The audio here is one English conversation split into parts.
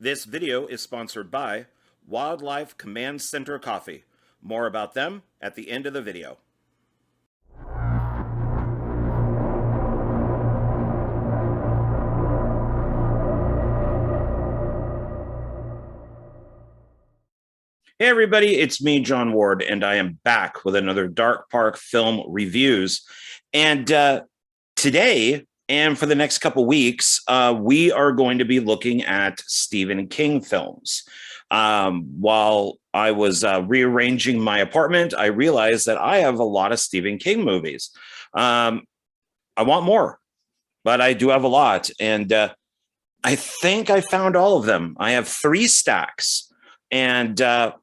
This video is sponsored by Wildlife Command Center Coffee. More about them at the end of the video. Hey everybody, it's me, John Ward, and I am back with another Dark Park Film Reviews. And today, and for the next couple weeks, we are going to be looking at Stephen King films. While I was rearranging my apartment, I realized that I have a lot of Stephen King movies. I want more, but I do have a lot. And I think I found all of them. I have 3 stacks. And so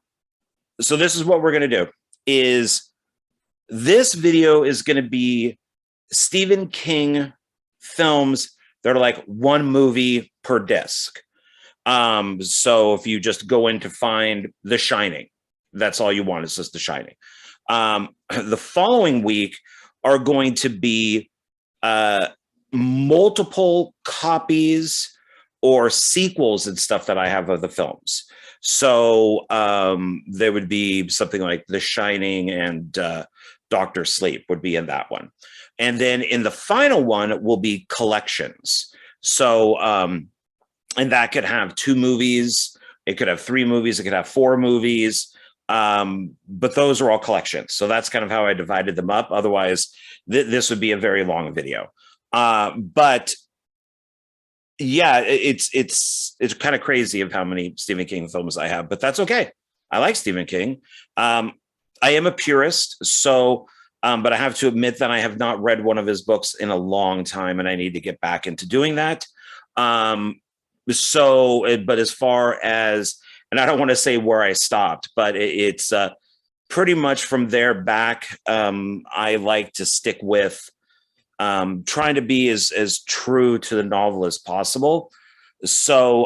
this is what we're going to do. This video is going to be Stephen King films that are like one movie per disc. So if you just go in to find The Shining, that's all you want is just The Shining. The following week are going to be multiple copies or sequels and stuff that I have of the films. So there would be something like The Shining and Doctor Sleep would be in that one. And then in the final one will be collections. So, and that could have 2 movies. It could have 3 movies. It could have 4 movies. But those are all collections. So that's kind of how I divided them up. Otherwise, this would be a very long video. But yeah, it's kind of crazy of how many Stephen King films I have, but that's okay. I like Stephen King. I am a purist, so but I have to admit that I have not read one of his books in a long time, and I need to get back into doing that. But as far as, and I don't want to say where I stopped, but it's pretty much from there back. I like to stick with trying to be as true to the novel as possible. So,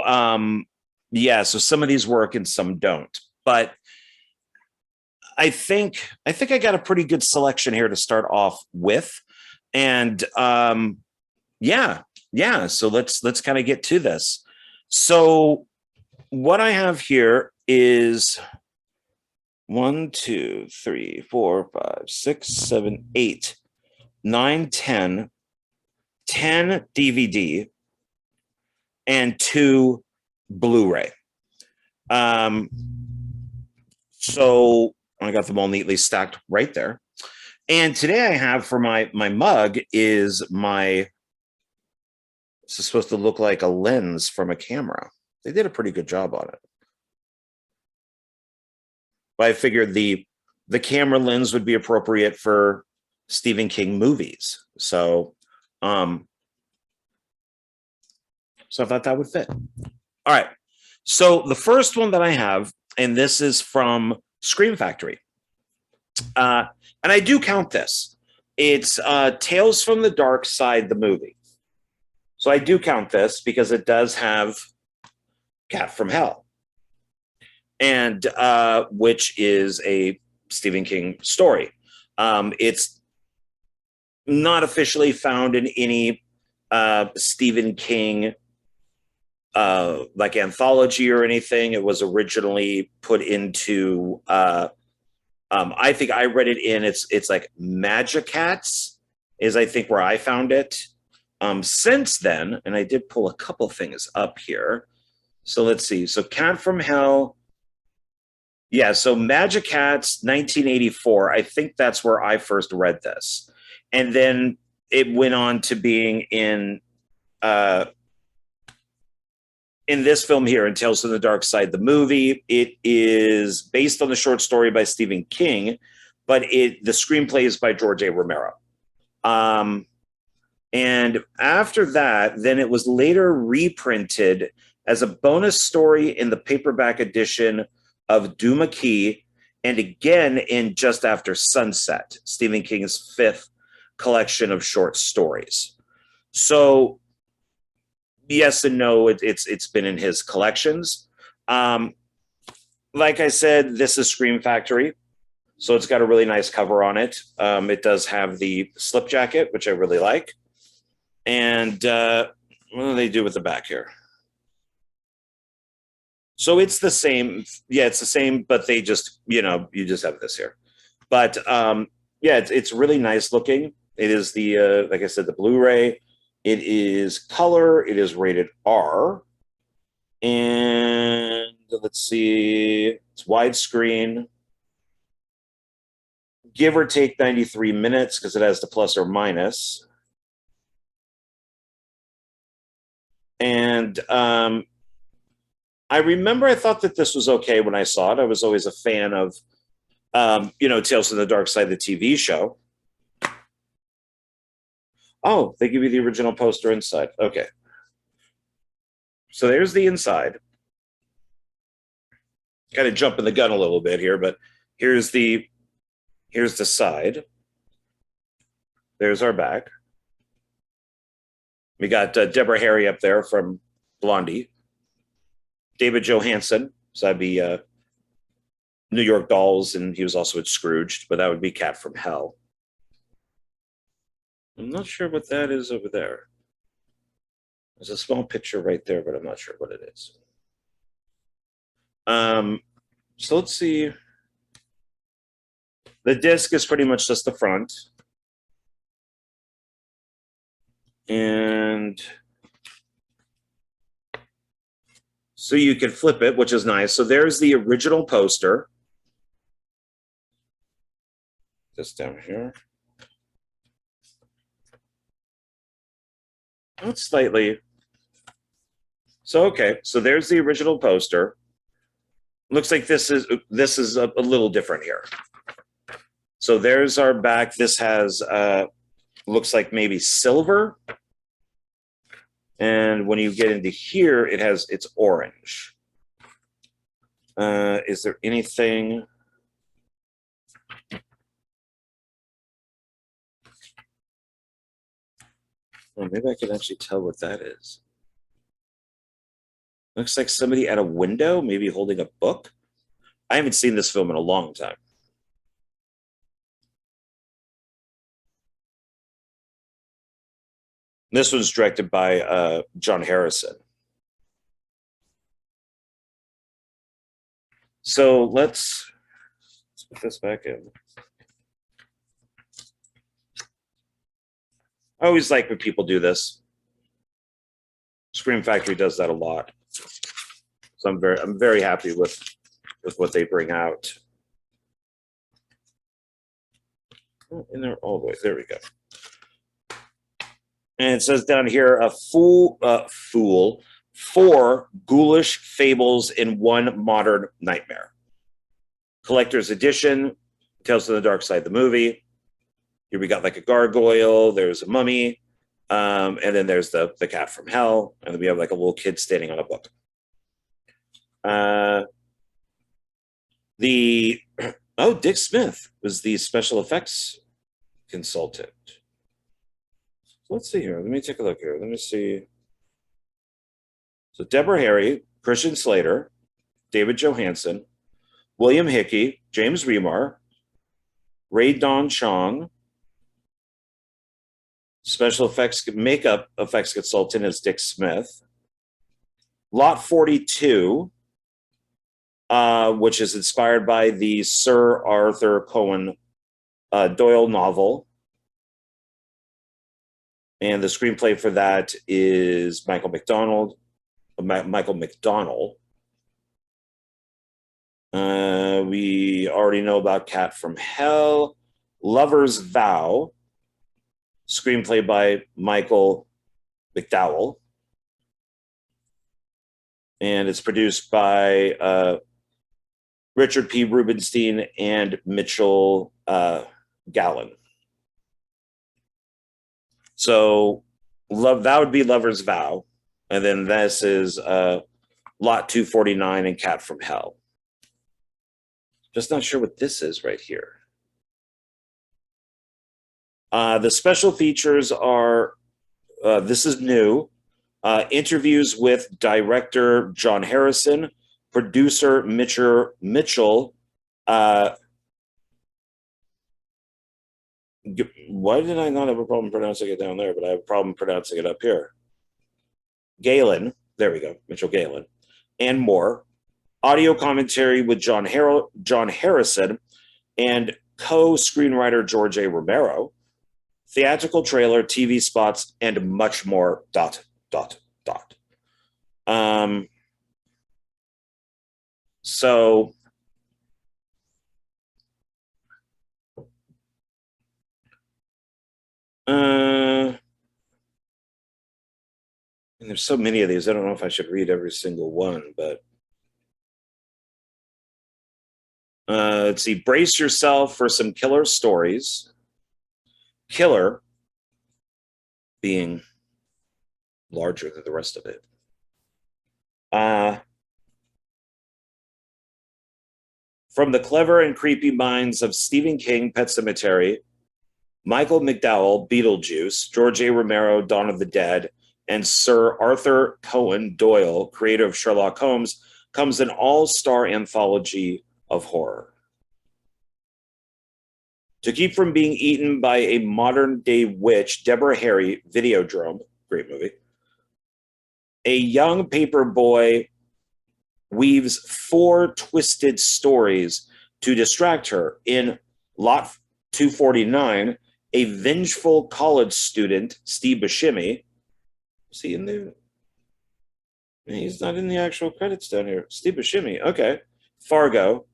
yeah, so some of these work and some don't. But I think I got a pretty good selection here to start off with. And yeah. So let's kind of get to this. So what I have here is 1, 2, 3, 4, 5, 6, 7, 8, 9, 10 DVD and 2 Blu-ray. So I got them all neatly stacked right there. And today I have for my mug is this is supposed to look like a lens from a camera. They did a pretty good job on it. But I figured the camera lens would be appropriate for Stephen King movies. So I thought that would fit. All right. So the first one that I have, and this is from Scream Factory. And I do count this. It's Tales from the Darkside, the movie. So I do count this because it does have Cat from Hell, and which is a Stephen King story. It's not officially found in any Stephen King like anthology or anything. It was originally put into I think I read it in it's like Magicats is I think where I found it. Since then, and I did pull a couple things up here. So let's see. So Cat from Hell. Yeah, so Magicats 1984. I think that's where I first read this. And then it went on to being in this film here, in Tales from the Darkside, the movie. It is based on the short story by Stephen King, but the screenplay is by George A. Romero. And after that, then it was later reprinted as a bonus story in the paperback edition of Duma Key, and again in Just After Sunset, Stephen King's 5th collection of short stories. So yes and no, it's been in his collections. Like I said, this is Scream Factory, so it's got a really nice cover on it. It does have the slip jacket, which I really like. And what do they do with the back here? So it's the same. Yeah, it's the same, but they just, you just have this here. But yeah, it's really nice looking. It is the like I said, the Blu-ray. It is color. It is rated R, and let's see, it's widescreen, give or take 93 minutes because it has the plus or minus. And I remember I thought that this was okay when I saw it. I was always a fan of, Tales from the Darkside, the TV show. Oh, they give you the original poster inside. Okay. So there's the inside. Kind of jumping the gun a little bit here, but here's the side. There's our back. We got Deborah Harry up there from Blondie. David Johansen, so that'd be New York Dolls, and he was also at Scrooged, but that would be Cat from Hell. I'm not sure what that is over there. There's a small picture right there, but I'm not sure what it is. So let's see. The disc is pretty much just the front. And so you can flip it, which is nice. So there's the original poster. Just down here. Not slightly. So, okay. So there's the original poster. Looks like this is a little different here. So there's our back. This has looks like maybe silver. And when you get into here, it's orange. Is there anything? Oh, maybe I can actually tell what that is. Looks like somebody at a window, maybe holding a book. I haven't seen this film in a long time. This was directed by John Harrison. So let's put this back in. I always like when people do this. Scream Factory does that a lot. So I'm very happy with what they bring out. Oh, in there all the way. There we go. And it says down here, a fool, 4 ghoulish fables in one modern nightmare. Collector's edition, Tales of the Darkside, the movie. Here we got like a gargoyle, there's a mummy, and then there's the cat from hell, and then we have like a little kid standing on a book. Dick Smith was the special effects consultant. Let's see here. Let me take a look here. Let me see. So Deborah Harry, Christian Slater, David Johansen, William Hickey, James Remar, Ray Don Chong. Special effects, makeup effects consultant is Dick Smith. Lot 42, which is inspired by the Sir Arthur Conan Doyle novel. And the screenplay for that is Michael McDonald. We already know about Cat from Hell. Lover's Vow, screenplay by Michael McDowell. And it's produced by Richard P. Rubenstein and Mitchell Gallen. So that would be Lover's Vow. And then this is Lot 249 and Cat from Hell. Just not sure what this is right here. The special features are, this is new, interviews with director John Harrison, producer Mitchell. Why did I not have a problem pronouncing it down there, but I have a problem pronouncing it up here? Galen, there we go, Mitchell Galen, and more. audio commentary with John Harrison and co-screenwriter George A. Romero, theatrical trailer, TV spots, and much more. Um, so and there's so many of these. I don't know if I should read every single one, but let's see. Brace yourself for some killer stories. Killer being larger than the rest of it. From the clever and creepy minds of Stephen King, Pet Sematary, Michael McDowell, Beetlejuice, George A. Romero, Dawn of the Dead, and Sir Arthur Conan Doyle, creator of Sherlock Holmes, comes an all-star anthology of horror. To keep from being eaten by a modern-day witch, Deborah Harry, Videodrome, great movie, a young paper boy weaves 4 twisted stories to distract her. In Lot 249, a vengeful college student, Steve Buscemi, is he in there? He's not in the actual credits down here. Steve Buscemi, okay. Fargo,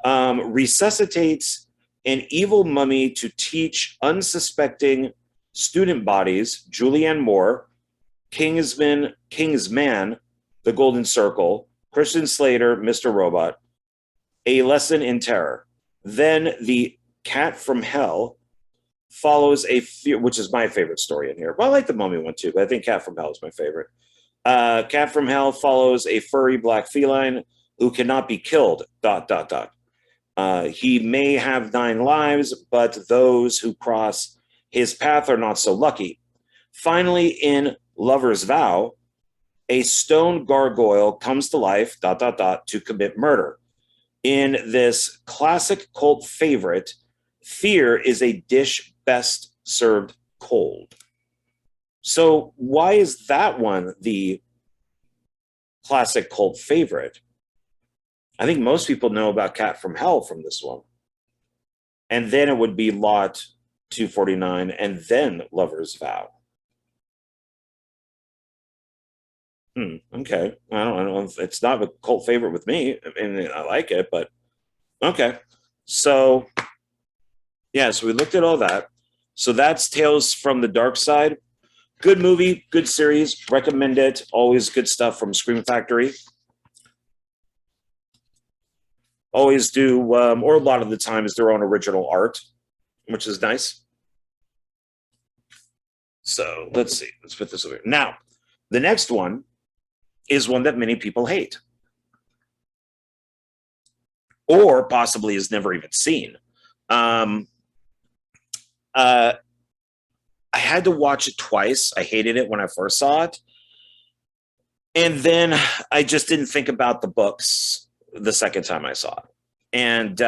resuscitates an evil mummy to teach unsuspecting student bodies, Julianne Moore, Kingsman, The Golden Circle, Christian Slater, Mr. Robot, A Lesson in Terror. Then The Cat from Hell follows which is my favorite story in here. Well, I like the Mummy one too, but I think Cat from Hell is my favorite. Cat from Hell follows a furry black feline who cannot be killed, ... He may have 9 lives, but those who cross his path are not so lucky. Finally, in Lover's Vow, a stone gargoyle comes to life, ... to commit murder. In this classic cult favorite, fear is a dish best served cold. So why is that one the classic cult favorite? I think most people know about Cat from Hell from this one. And then it would be Lot 249 and then Lover's Vow. Okay. I don't know. It's not a cult favorite with me. I mean, I like it, but okay. So, yeah, so we looked at all that. So that's Tales from the Darkside. Good movie, good series. Recommend it. Always good stuff from Scream Factory. Always do, or a lot of the time, is their own original art, which is nice. So let's see. Let's put this over here. Now, the next one is one that many people hate, or possibly has never even seen. I had to watch it twice. I hated it when I first saw it. And then I just didn't think about the books the second time I saw it. And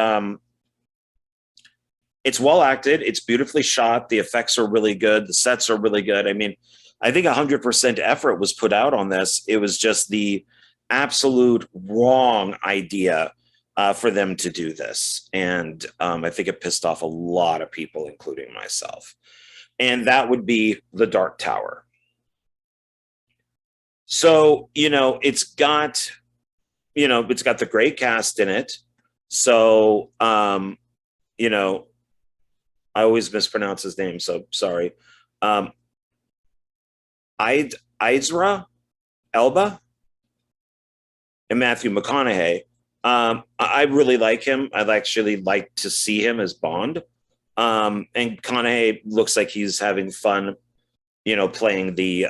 it's well acted. It's beautifully shot. The effects are really good. The sets are really good. I mean, I think 100% effort was put out on this. It was just the absolute wrong idea for them to do this. And I think it pissed off a lot of people, including myself. And that would be The Dark Tower. So, it's got the great cast in it. So, I always mispronounce his name, so sorry. Idris Elba and Matthew McConaughey. I really like him. I'd actually like to see him as Bond. And McConaughey looks like he's having fun, playing the.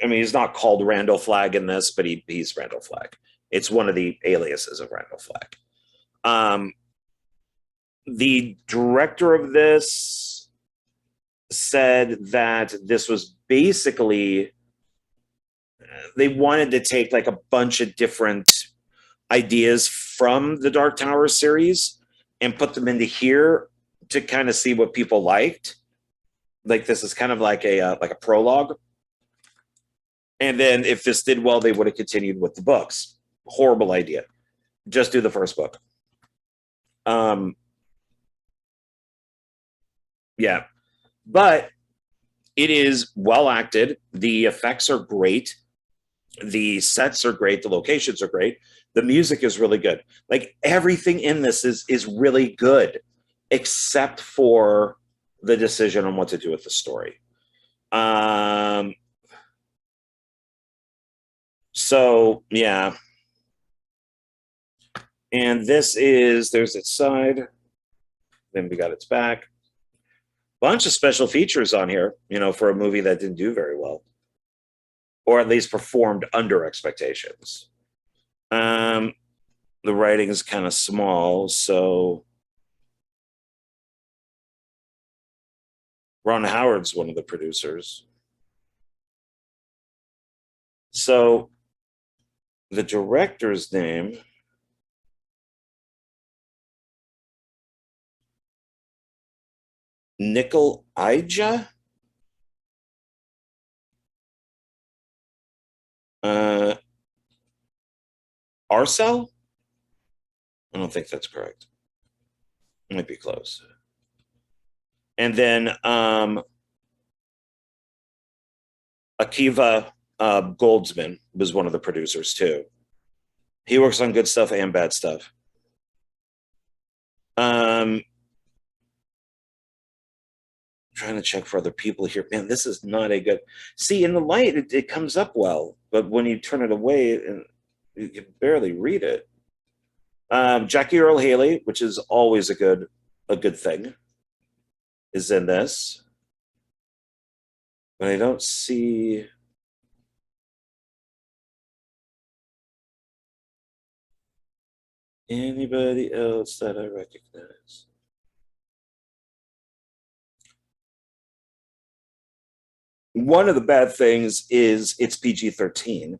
He's not called Randall Flagg in this, but he's Randall Flagg. It's one of the aliases of Randall Flagg. The director of this said that this was basically they wanted to take like a bunch of different ideas from the Dark Tower series and put them into here to kind of see what people liked. Like this is kind of like a prologue. And then if this did well, they would have continued with the books. horrible idea. Just do the first book. Um, yeah, but it is well acted. The effects are great. The sets are great. The locations are great. The music is really good. Like everything in this is really good, except for the decision on what to do with the story. So yeah. And this is, there's its side. Then we got its back. Bunch of special features on here, for a movie that didn't do very well, or at least performed under expectations. The writing is kind of small, so Ron Howard's one of the producers. So the director's name, Nickel Ija. Arcel? I don't think that's correct. It might be close. And then Akiva Goldsman was one of the producers too. He works on good stuff and bad stuff. Trying to check for other people here. Man, this is not a good. See, in the light, it comes up well, but when you turn it away, you can barely read it. Jackie Earl Haley, which is always a good thing, is in this, but I don't see anybody else that I recognize. One of the bad things is it's PG-13.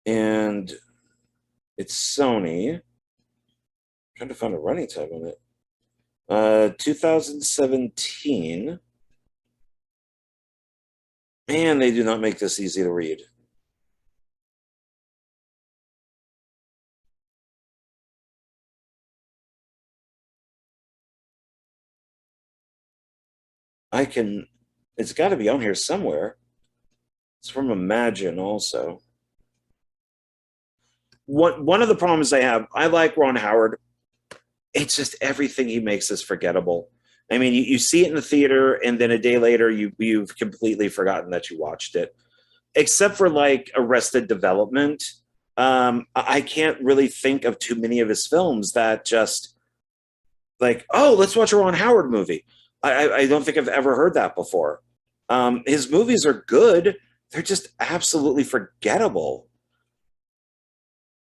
And it's Sony. I'm trying to find a running time on it. 2017. Man, they do not make this easy to read. It's got to be on here somewhere. It's from Imagine also. One of the problems I have, I like Ron Howard. It's just everything he makes is forgettable. I mean, you see it in the theater, and then a day later, you've completely forgotten that you watched it. Except for like Arrested Development, I can't really think of too many of his films that just like, oh, let's watch a Ron Howard movie. I don't think I've ever heard that before. His movies are good. They're just absolutely forgettable.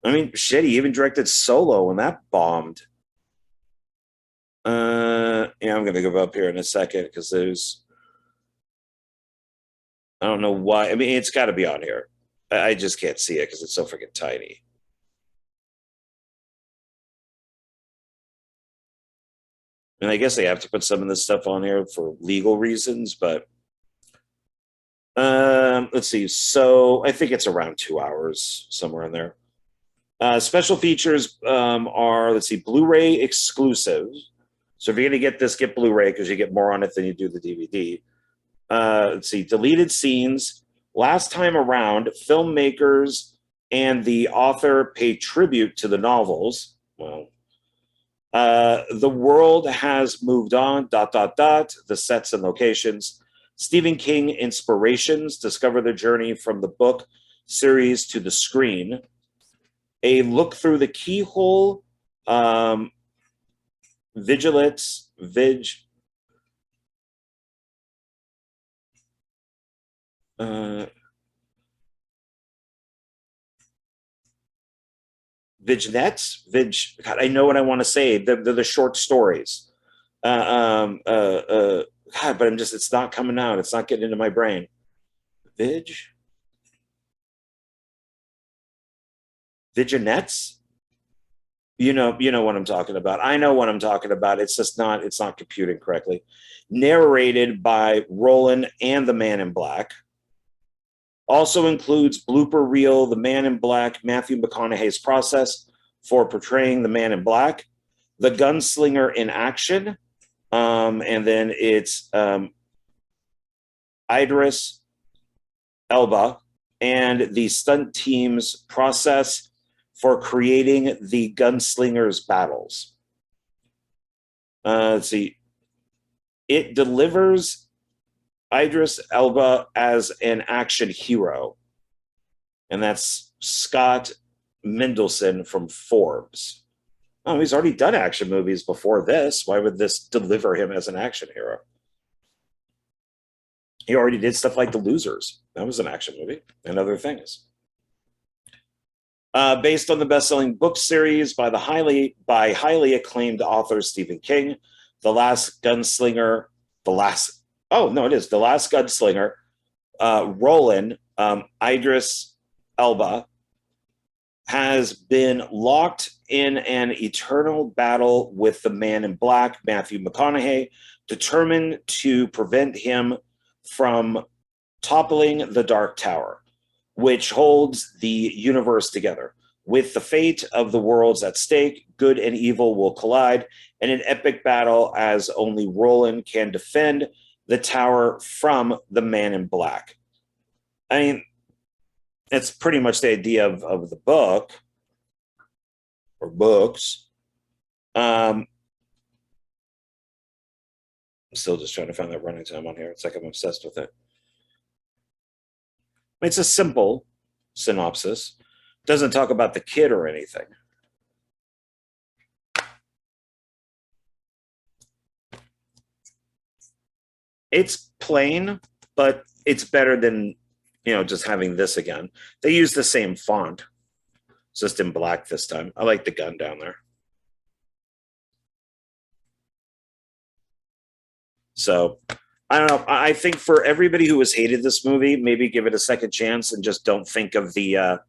I mean, shit, he even directed Solo, and that bombed. Yeah, I'm going to go up here in a second because I don't know why. I mean, it's got to be on here. I just can't see it because it's so freaking tiny. And I guess they have to put some of this stuff on here for legal reasons, but let's see. So I think it's around 2 hours, somewhere in there. Special features are, let's see, Blu-ray exclusive. So if you're going to get this, get Blu-ray because you get more on it than you do the DVD. Let's see, deleted scenes. Last time around, filmmakers and the author pay tribute to the novels. Well, the world has moved on, ... The sets and locations. Stephen King inspirations. Discover the journey from the book series to the screen. A look through the keyhole. Vigilance. Vignettes. God, I know what I want to say. The short stories. God, but it's not coming out. It's not getting into my brain. Viginettes. You know what I'm talking about. I know what I'm talking about. It's not computing correctly. Narrated by Roland and the Man in Black. Also includes blooper reel, The Man in Black, Matthew McConaughey's process for portraying the Man in Black, The Gunslinger in action, and then it's Idris Elba and the stunt team's process for creating the Gunslinger's battles. Let's see. It delivers Idris Elba as an action hero. And that's Scott Mendelson from Forbes. Oh, he's already done action movies before this. Why would this deliver him as an action hero? He already did stuff like The Losers. That was an action movie, and other things. Based on the best-selling book series by highly acclaimed author Stephen King, The Last Gunslinger, The Last Gunslinger, Roland, Idris Elba, has been locked in an eternal battle with the Man in Black, Matthew McConaughey, determined to prevent him from toppling the Dark Tower, which holds the universe together. With the fate of the worlds at stake, good and evil will collide in an epic battle as only Roland can defend the tower from the Man in Black. I mean, it's pretty much the idea of the book or books. I'm still just trying to find that running time on here. It's like I'm obsessed with it. It's a simple synopsis. Doesn't talk about the kid or anything. It's plain, but it's better than, just having this again. They use the same font. It's just in black this time. I like the gun down there. So, I don't know. I think for everybody who has hated this movie, maybe give it a second chance and just don't think of the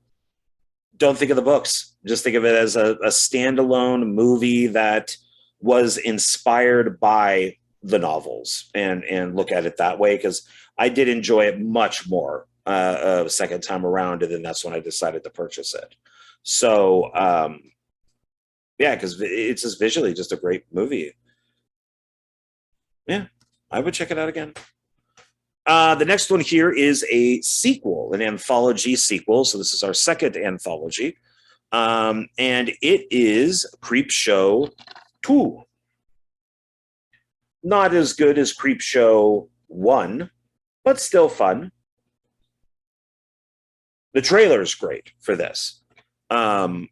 books. Just think of it as a standalone movie that was inspired by the novels, and look at it that way, because I did enjoy it much more a second time around, and then that's when I decided to purchase it. So, yeah, because it's just visually just a great movie. Yeah, I would check it out again. The next one here is a sequel, an anthology sequel. So this is our second anthology. And it is Creepshow 2. Not as good as Creepshow 1, but still fun. The trailer is great for this. Better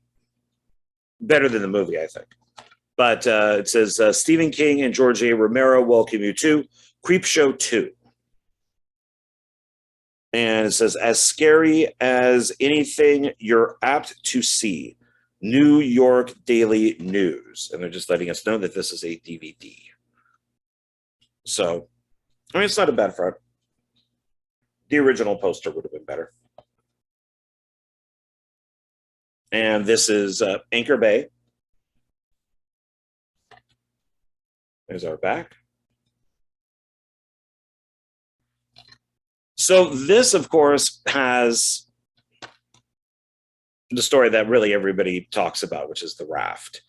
than the movie, I think. But it says, Stephen King and George A. Romero welcome you to Creepshow 2. And it says, as scary as anything you're apt to see. New York Daily News. And they're just letting us know that this is a DVD. So, I mean, it's not a bad front. The original poster would have been better. And this is Anchor Bay. There's our back. So this, of course, has the story that really everybody talks about, which is the raft.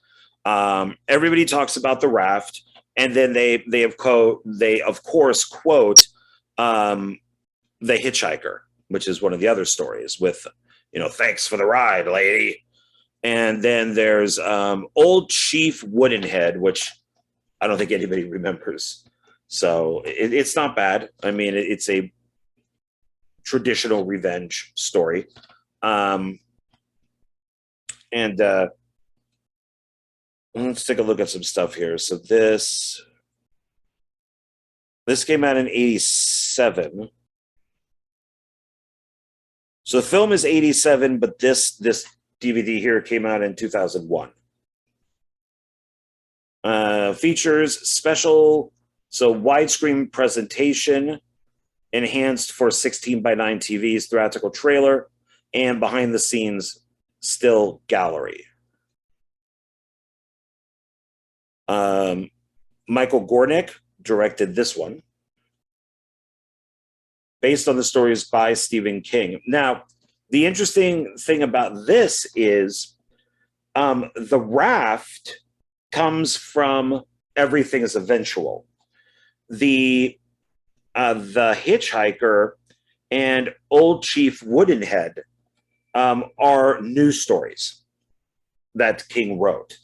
Everybody talks about the raft, and then they of course quote The Hitchhiker, which is one of the other stories with, thanks for the ride, lady. And then there's Old Chief Woodenhead, which I don't think anybody remembers. So it's not bad. I mean, it's a traditional revenge story. And let's take a look at some stuff here. So this came out in 87. So the film is 87, but this DVD here came out in 2001. Features special, so widescreen presentation, enhanced for 16:9 TVs, theatrical trailer, and behind the scenes still gallery. Michael Gornick directed this one. based on the stories by Stephen King. Now, the interesting thing about this is the raft comes from Everything is Eventual. The Hitchhiker and Old Chief Woodenhead are news stories that King wrote.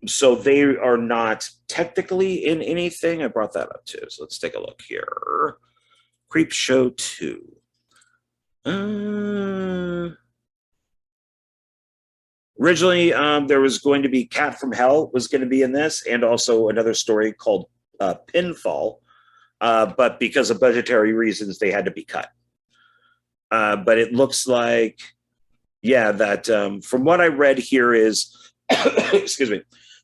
So they are not technically in anything. I brought that up too. So let's take a look here. Creepshow 2. Originally, there was going to be Cat from Hell was going to be in this, and also another story called Pinfall. But because of budgetary reasons, they had to be cut. But it looks like, yeah, that from what I read here is, excuse me,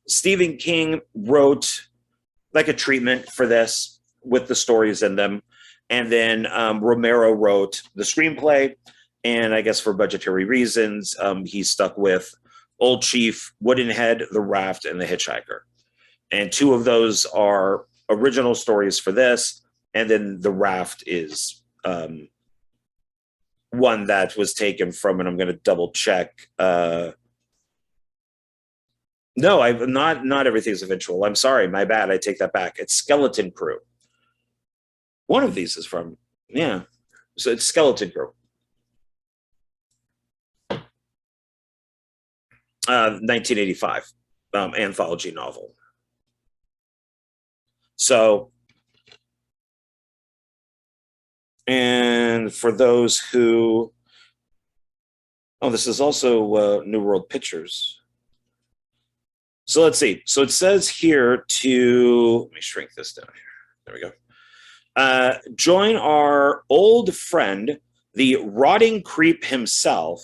Stephen King wrote like a treatment for this with the stories in them. And then Romero wrote the screenplay. And I guess for budgetary reasons, he stuck with Old Chief, Woodenhead, The Raft, and The Hitchhiker. And two of those are original stories for this. And then The Raft is one that was taken from, and I'm going to double check. No, I've not Everything's Eventual. I'm sorry, my bad. I take that back. It's Skeleton Crew. One of these is from, yeah. So it's Skeleton Crew. 1985 anthology novel. So, and for those who, oh, this is also New World Pictures. So let's see. So it says here to, let me shrink this down here. There we go. Join our old friend, the rotting creep himself,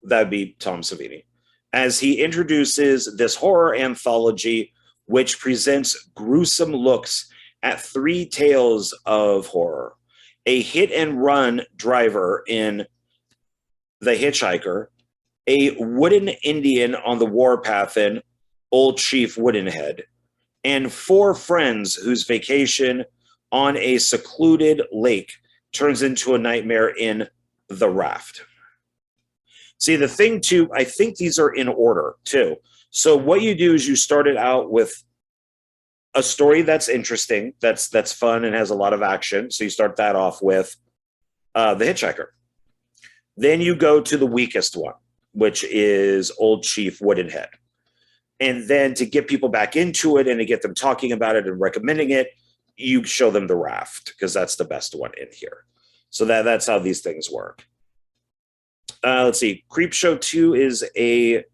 that'd be Tom Savini, as he introduces this horror anthology, which presents gruesome looks at three tales of horror. A hit-and-run driver in The Hitchhiker, a wooden Indian on the warpath in Old Chief Woodenhead, and four friends whose vacation on a secluded lake turns into a nightmare in The Raft. See, the thing too, I think these are in order too. So what you do is you start it out with a story that's interesting, that's fun and has a lot of action. So you start that off with The Hitchhiker. Then you go to the weakest one, which is Old Chief Woodenhead. And then to get people back into it and to get them talking about it and recommending it, you show them The Raft, because that's the best one in here. So that's how these things work. Let's see. Creepshow 2 is a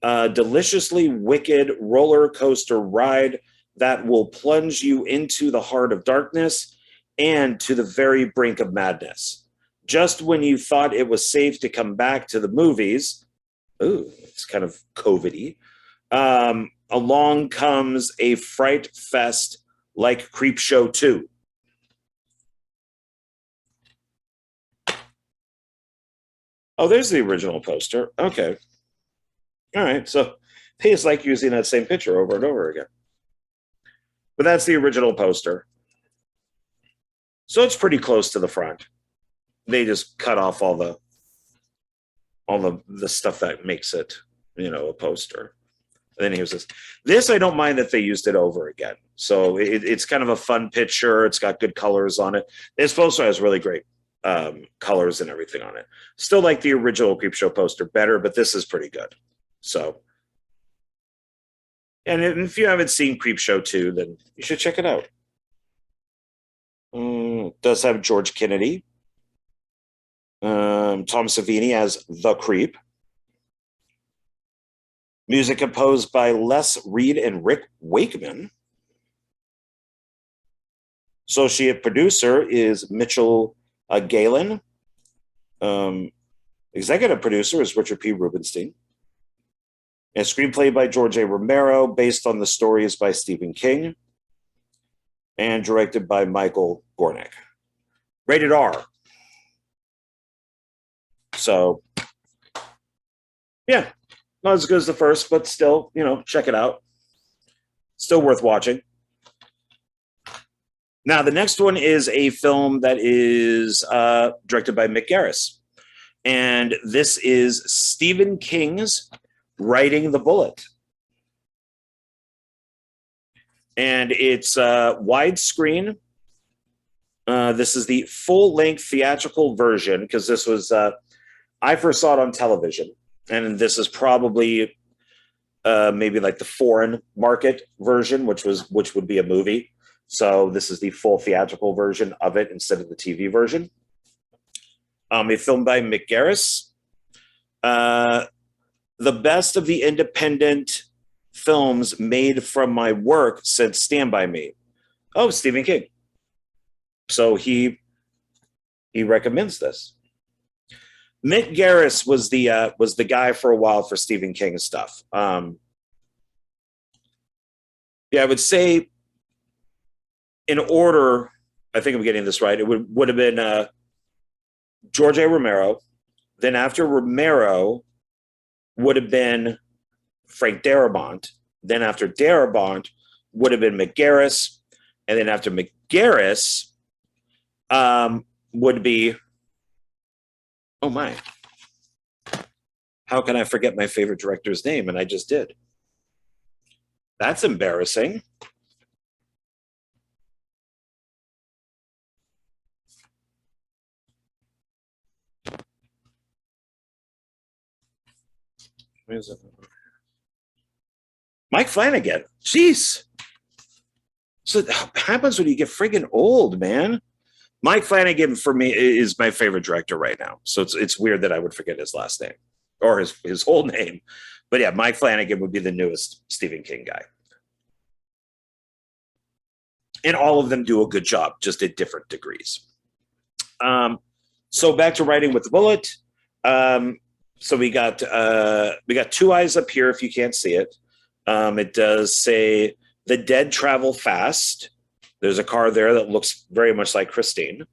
deliciously wicked roller coaster ride that will plunge you into the heart of darkness and to the very brink of madness. Just when you thought it was safe to come back to the movies, ooh, it's kind of COVID-y, along comes a fright fest like Creepshow 2. Oh, there's the original poster. Okay. All right. So they just like using that same picture over and over again. But that's the original poster. So it's pretty close to the front. They just cut off all the stuff that makes it, a poster. And then here's this. This, I don't mind that they used it over again. So it's kind of a fun picture. It's got good colors on it. This poster has really great colors and everything on it. Still like the original Creepshow poster better, but this is pretty good. So, and if you haven't seen Creepshow 2, then you should check it out. It does have George Kennedy, Tom Savini as the Creep. Music composed by Les Reed and Rick Wakeman. Associate producer is Mitchell Galen. Executive producer is Richard P. Rubenstein. And screenplay by George A. Romero, based on the stories by Stephen King. And directed by Michael Gornick. Rated R. So, yeah. Not as good as the first, but still, check it out. Still worth watching. Now, the next one is a film that is directed by Mick Garris. And this is Stephen King's Writing the Bullet. And it's widescreen. This is the full-length theatrical version, because this was, I first saw it on television. And this is probably maybe like the foreign market version, which would be a movie. So this is the full theatrical version of it instead of the TV version. A film by Mick Garris. The best of the independent films made from my work since Stand By Me. Oh, Stephen King. So he recommends this. Mick Garris was the guy for a while for Stephen King stuff. Yeah, I would say in order, I think I'm getting this right, it would have been George A. Romero. Then after Romero would have been Frank Darabont. Then after Darabont would have been Mick Garris. And then after Mick Garris would be, oh my, how can I forget my favorite director's name? And I just did. That's embarrassing. Where is it? Mike Flanagan. Jeez. So it happens when you get friggin' old, man. Mike Flanagan for me is my favorite director right now. So it's weird that I would forget his last name or his whole name. But yeah, Mike Flanagan would be the newest Stephen King guy. And all of them do a good job, just at different degrees. So back to Writing with the Bullet. So we got two eyes up here if you can't see it. It does say the dead travel fast. There's a car there that looks very much like Christine.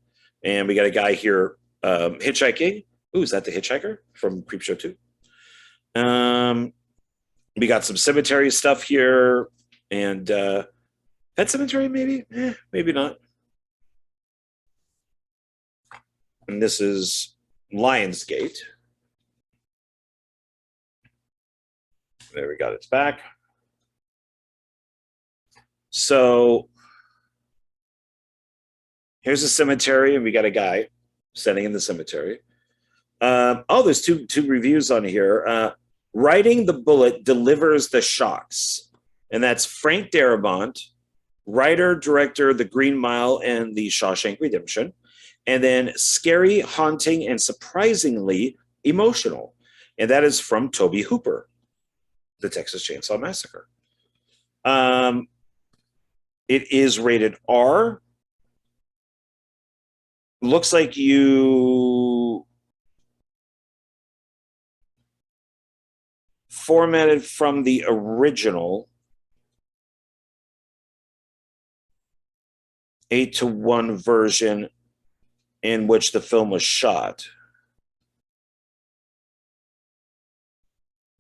And we got a guy here hitchhiking. Ooh, is that the hitchhiker from Creepshow 2? We got some cemetery stuff here. And Pet Cemetery, maybe? Maybe not. And this is Lionsgate. There we got its back. So here's a cemetery, and we got a guy standing in the cemetery. Oh, there's two reviews on here. Writing the Bullet delivers the shocks. And that's Frank Darabont, writer, director, The Green Mile and The Shawshank Redemption. And then scary, haunting, and surprisingly emotional. And that is from Tobe Hooper, The Texas Chainsaw Massacre. It is rated R. Looks like you formatted from the original 8:1 version in which the film was shot.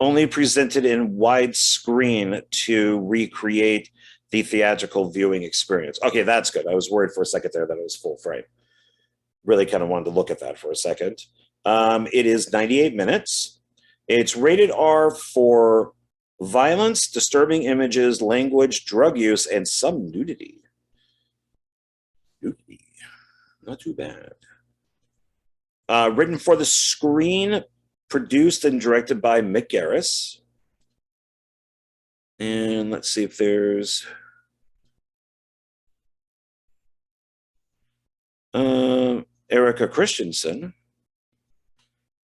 Only presented in widescreen to recreate the theatrical viewing experience. Okay, that's good. I was worried for a second there that it was full frame. Really kind of wanted to look at that for a second. It is 98 minutes. It's rated R for violence, disturbing images, language, drug use, and some nudity. Nudity. Not too bad. Written for the screen, produced and directed by Mick Garris. And let's see if there's Erica Christensen,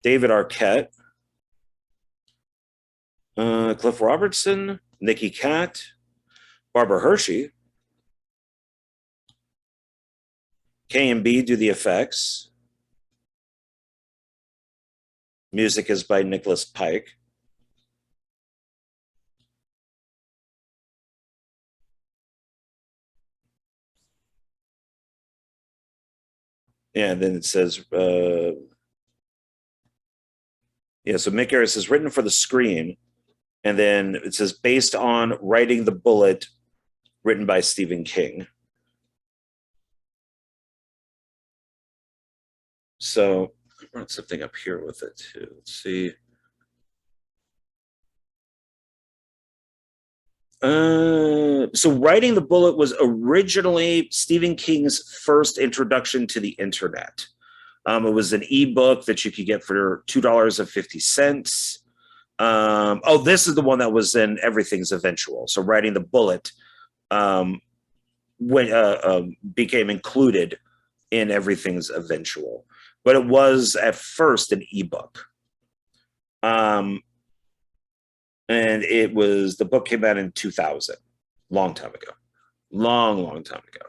David Arquette, Cliff Robertson, Nikki Katt, Barbara Hershey. K&B do the effects. Music is by Nicholas Pike. And then it says, so Mick Garris is written for the screen. And then it says, based on Writing the Bullet, written by Stephen King. So I brought something up here with it too. Let's see. So Writing the Bullet was originally Stephen King's first introduction to the internet. It was an ebook that you could get for $2.50. Oh, this is the one that was in Everything's Eventual. So Writing the Bullet became included in Everything's Eventual, but it was at first an ebook. And the book came out in 2000, long time ago, long time ago.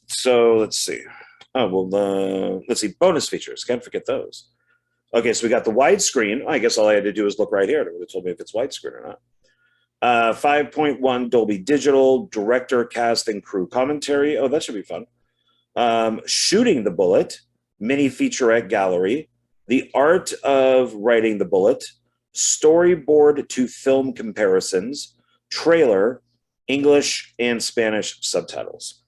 So let's see. Oh, well, let's see. Bonus features. Can't forget those. Okay, so we got the widescreen. I guess all I had to do is look right here. It would have told me if it's widescreen or not. 5.1 Dolby Digital, director, cast, and crew commentary. Oh, that should be fun. Shooting the Bullet, mini featurette gallery, the art of writing the bullet, storyboard to film comparisons, trailer, English and Spanish subtitles.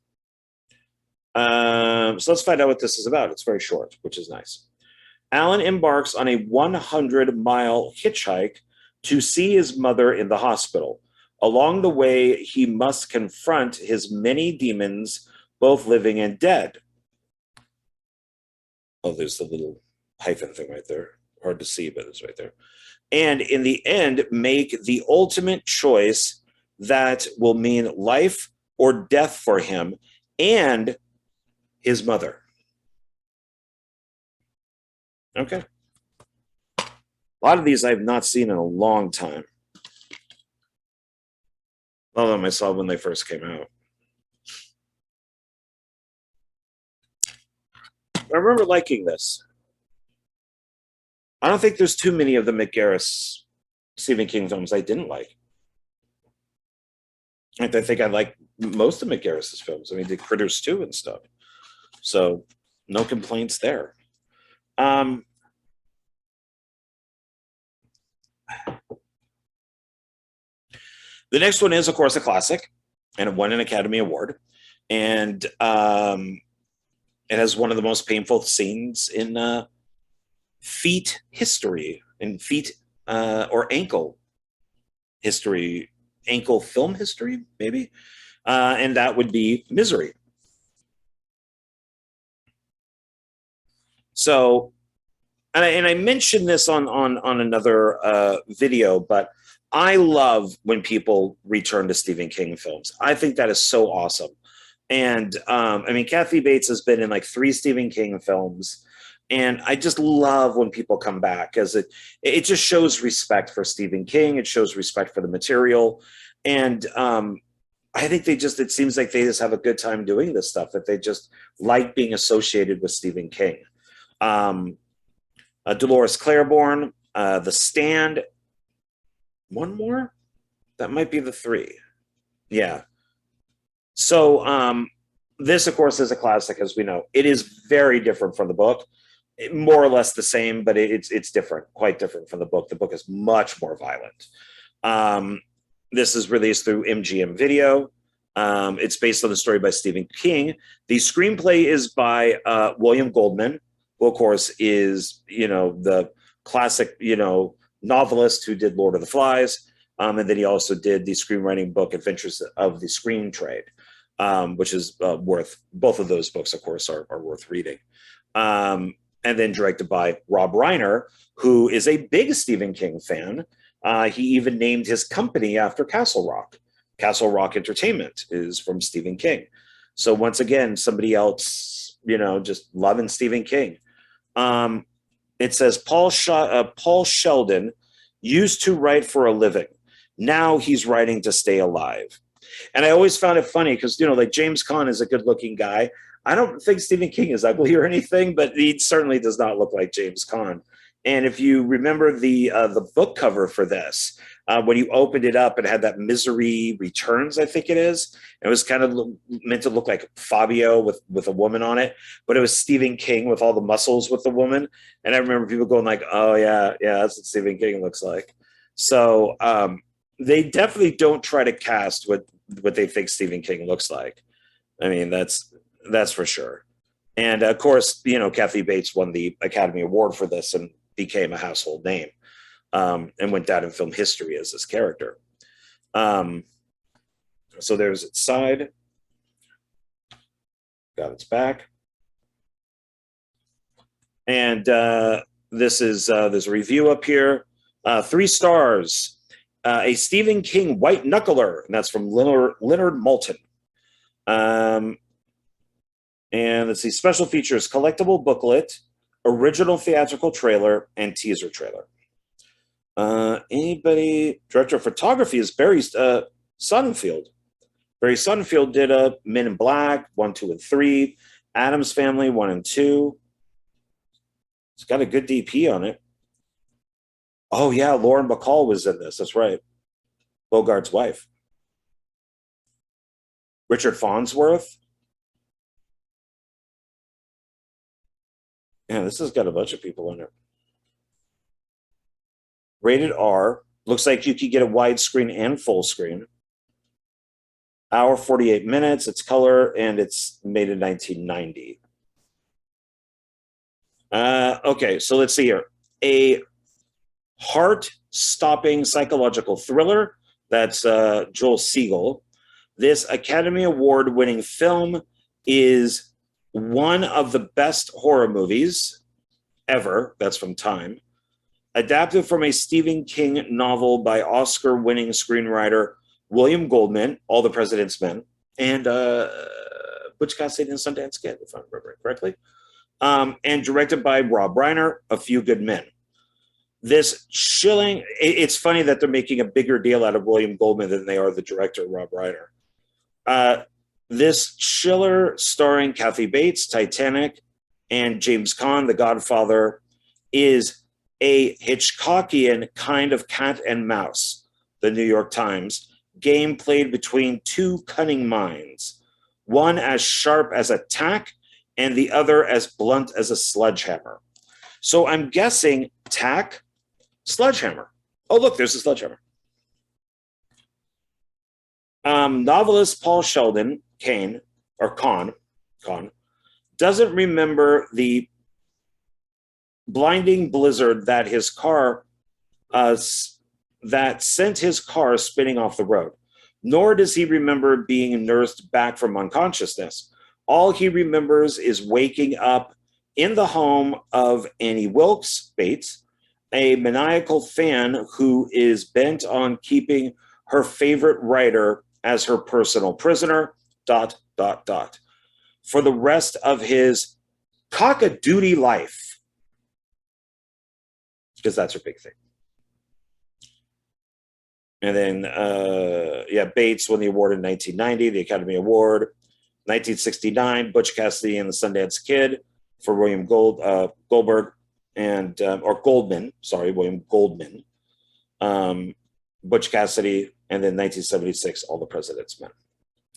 So let's find out what this is about. It's very short, which is nice. Alan embarks on a 100-mile hitchhike to see his mother in the hospital. Along the way, he must confront his many demons, both living and dead. Oh, there's the little hyphen thing right there. Hard to see, but it's right there. And in the end, make the ultimate choice that will mean life or death for him and his mother. Okay. A lot of these I have not seen in a long time. A lot of them I saw when they first came out. I remember liking this. I don't think there's too many of the Mick Garris Stephen King films I didn't like. I think I like most of Mick Garris's films. I mean, did Critters 2 and stuff. So no complaints there. The next one is, of course, a classic, and it won an Academy Award. And it has one of the most painful scenes in feet history, in feet or ankle history, ankle film history, maybe. And that would be Misery. So, and I mentioned this on another video, but I love when people return to Stephen King films. I think that is so awesome. And I mean, Kathy Bates has been in like 3 Stephen King films, and I just love when people come back, because it just shows respect for Stephen King. It shows respect for the material, and I think it seems like they just have a good time doing this stuff. That they just like being associated with Stephen King. Dolores Claiborne, The Stand. One more? That might be the 3. Yeah. So this, of course, is a classic, as we know. It is very different from the book. More or less the same, but it's different, quite different from the book. The book is much more violent. This is released through MGM Video. It's based on the story by Stephen King. The screenplay is by William Goldman, who, of course, is, the classic, novelist who did Lord of the Flies. And then he also did the screenwriting book, Adventures of the Screen Trade, which is both of those books, of course, are worth reading. And then directed by Rob Reiner, who is a big Stephen King fan. He even named his company after Castle Rock. Castle Rock Entertainment is from Stephen King. So once again, somebody else, just loving Stephen King. It says Paul Sheldon used to write for a living. Now he's writing to stay alive. And I always found it funny because, like James Caan is a good looking guy. I don't think Stephen King is ugly or anything, but he certainly does not look like James Caan. And if you remember the book cover for this, when you opened it up, it had that Misery Returns, I think it is. It was kind of meant to look like Fabio with a woman on it, but it was Stephen King with all the muscles with the woman. And I remember people going like, oh, yeah, that's what Stephen King looks like. So they definitely don't try to cast what they think Stephen King looks like. I mean, that's for sure. And of course, Kathy Bates won the Academy Award for this and became a household name, and went down in film history as this character. So there's its side, got its back, and this is there's a review up here. 3 stars. A Stephen King white knuckler, and that's from Leonard Moulton. And let's see, special features: collectible booklet, original theatrical trailer, and teaser trailer. Anybody? Director of photography is Barry Sonnenfeld. Barry Sonnenfeld did Men in Black 1, 2, and 3, Addams Family 1 and 2. It's got a good DP on it. Oh yeah, Lauren Bacall was in this. That's right, Bogart's wife. Richard Farnsworth. Yeah, this has got a bunch of people in it. Rated R. Looks like you could get a widescreen and full screen. Hour 48 minutes. It's color, and it's made in 1990. Okay, so let's see here. A heart-stopping psychological thriller. That's Joel Siegel. This Academy Award-winning film is one of the best horror movies ever. That's from Time. Adapted from a Stephen King novel by Oscar-winning screenwriter William Goldman, All the President's Men, and Butch Cassidy and Sundance Kid, if I'm remembering correctly, and directed by Rob Reiner, A Few Good Men. This chilling, it's funny that they're making a bigger deal out of William Goldman than they are the director, Rob Reiner. This chiller starring Kathy Bates, Titanic, and James Caan, The Godfather, is a Hitchcockian kind of cat and mouse, the New York Times, game played between 2 cunning minds, one as sharp as a tack and the other as blunt as a sledgehammer. So I'm guessing tack, sledgehammer. Oh, look, there's a sledgehammer. Novelist Paul Sheldon Kane, or Kahn, doesn't remember the blinding blizzard that his car that sent his car spinning off the road. Nor does he remember being nursed back from unconsciousness. All he remembers is waking up in the home of Annie Wilkes Bates, a maniacal fan who is bent on keeping her favorite writer as her personal prisoner, ... for the rest of his cock-a-doodle life. Because that's her big thing. And then, Bates won the award in 1990, the Academy Award. 1969, Butch Cassidy and the Sundance Kid for William Goldberg and or Goldman, sorry, William Goldman. Butch Cassidy, and then 1976, All the President's Men.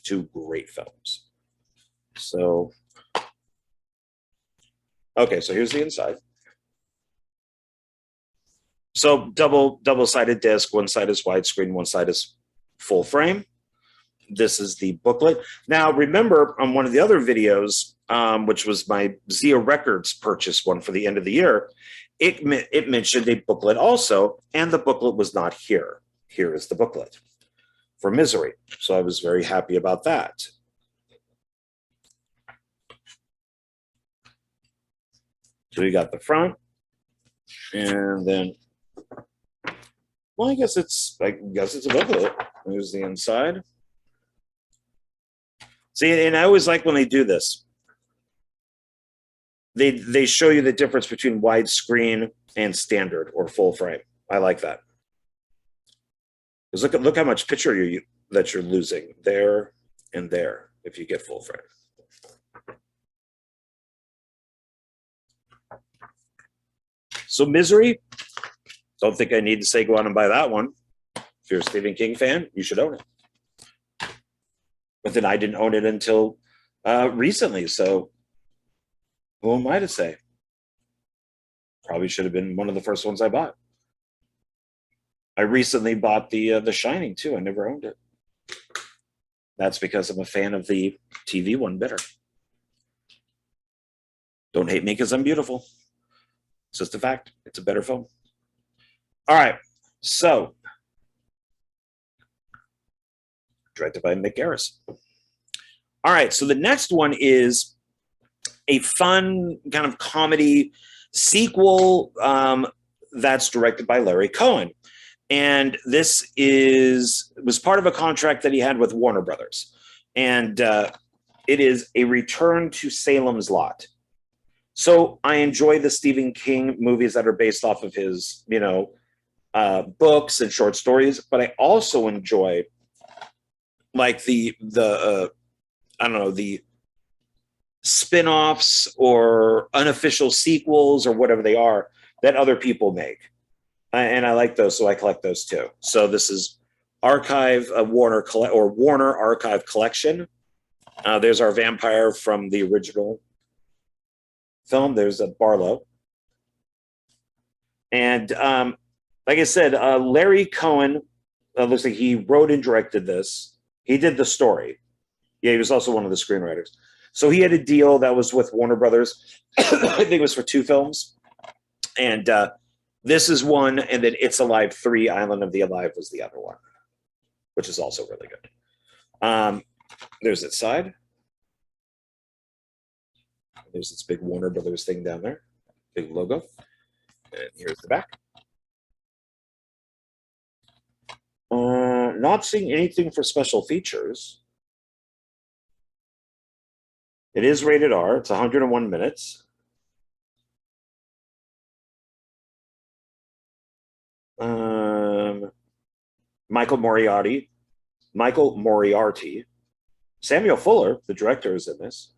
2 great films. So, okay, so here's the inside. So double-sided disc. One side is widescreen, one side is full frame. This is the booklet. Now, remember on one of the other videos, which was my Zia Records purchase one for the end of the year, it mentioned a booklet also, and the booklet was not here. Here is the booklet for Misery. So I was very happy about that. So we got the front, and then, well, I guess it's a booklet. Here's the inside. See, and I always like when they do this. They show you the difference between widescreen and standard or full frame. I like that. Because look how much picture that you're losing there and there if you get full frame. So Misery, don't think I need to say go out and buy that one. If you're a Stephen King fan, you should own it. But then I didn't own it until recently, so who am I to say? Probably should have been one of the first ones I bought. I recently bought the Shining too. I never owned it. That's because I'm a fan of the TV one better. Don't hate me because I'm beautiful. It's just a fact. It's a better film. All right. So, directed by Mick Garris. All right. So the next one is a fun kind of comedy sequel that's directed by Larry Cohen. And this was part of a contract that he had with Warner Brothers. And it is A Return to Salem's Lot. So I enjoy the Stephen King movies that are based off of his, books and short stories, but I also enjoy like the spin-offs or unofficial sequels or whatever they are that other people make. And I like those, so I collect those too. So this is Warner Archive Collection. There's our vampire from the original film. There's a Barlow. And like I said, Larry Cohen, looks like he wrote and directed this. He did the story. Yeah, he was also one of the screenwriters. So he had a deal that was with Warner Brothers. I think it was for 2 films. And this is one, and then It's Alive 3, Island of the Alive was the other one, which is also really good. There's its side. There's this big Warner Brothers thing down there, big logo. And here's the back. Not seeing anything for special features. It is rated R. It's 101 minutes. Michael Moriarty. Samuel Fuller, the director, is in this.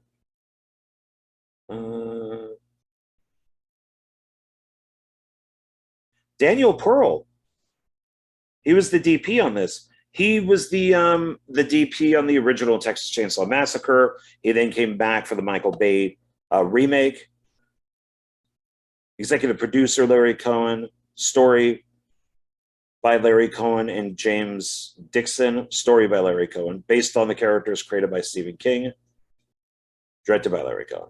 Daniel Pearl. He was the DP on this. He was the DP on the original Texas Chainsaw Massacre. He then came back for the Michael Bay remake. Executive producer Larry Cohen. Story by Larry Cohen and James Dixon. Story by Larry Cohen. Based on the characters created by Stephen King. Directed by Larry Cohen.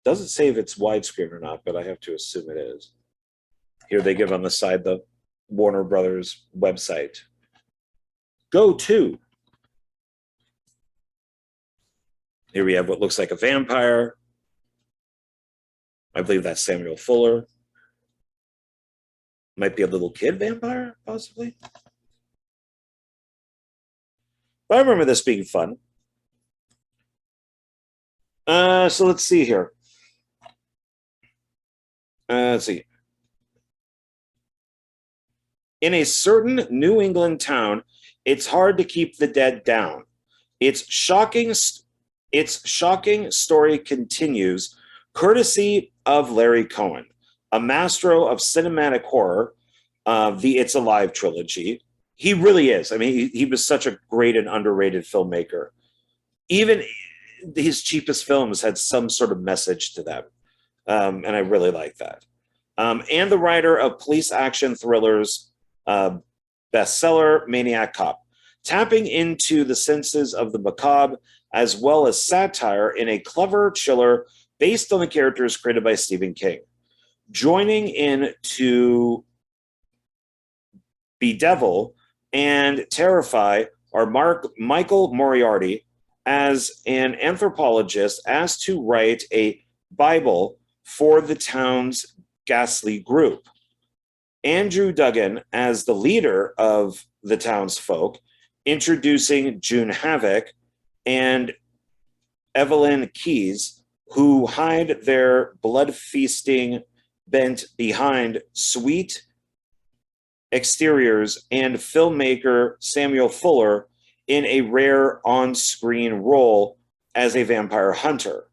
Doesn't say if it's widescreen or not, but I have to assume it is. Here they give on the side the Warner Brothers website. Go to. Here we have what looks like a vampire. I believe that's Samuel Fuller. Might be a little kid vampire, possibly. But I remember this being fun. So let's see here. Let's see. In a certain New England town, it's hard to keep the dead down. Its shocking story continues, courtesy of Larry Cohen, a master of cinematic horror, the It's Alive trilogy. He really is. I mean, he was such a great and underrated filmmaker. Even his cheapest films had some sort of message to them, and I really like that. And the writer of police action thrillers, bestseller Maniac Cop, tapping into the senses of the macabre as well as satire in a clever chiller based on the characters created by Stephen King. Joining in to bedevil and terrify are Michael Moriarty as an anthropologist asked to write a Bible for the town's ghastly group. Andrew Duggan as the leader of the townsfolk, introducing June Havoc and Evelyn Keyes, who hide their blood-feasting bent behind sweet exteriors, and filmmaker Samuel Fuller in a rare on-screen role as a vampire hunter.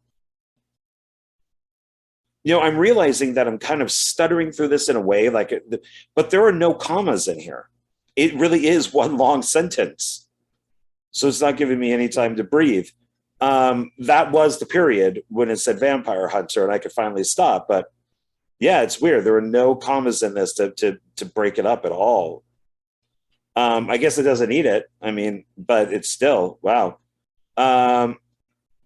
I'm realizing that I'm kind of stuttering through this in a way, but there are no commas in here. It really is one long sentence. So it's not giving me any time to breathe. That was the period when it said vampire hunter, and I could finally stop. But Yeah, it's weird. There are no commas in this to break it up at all. I guess it doesn't need it. I mean, but it's still wow. Um,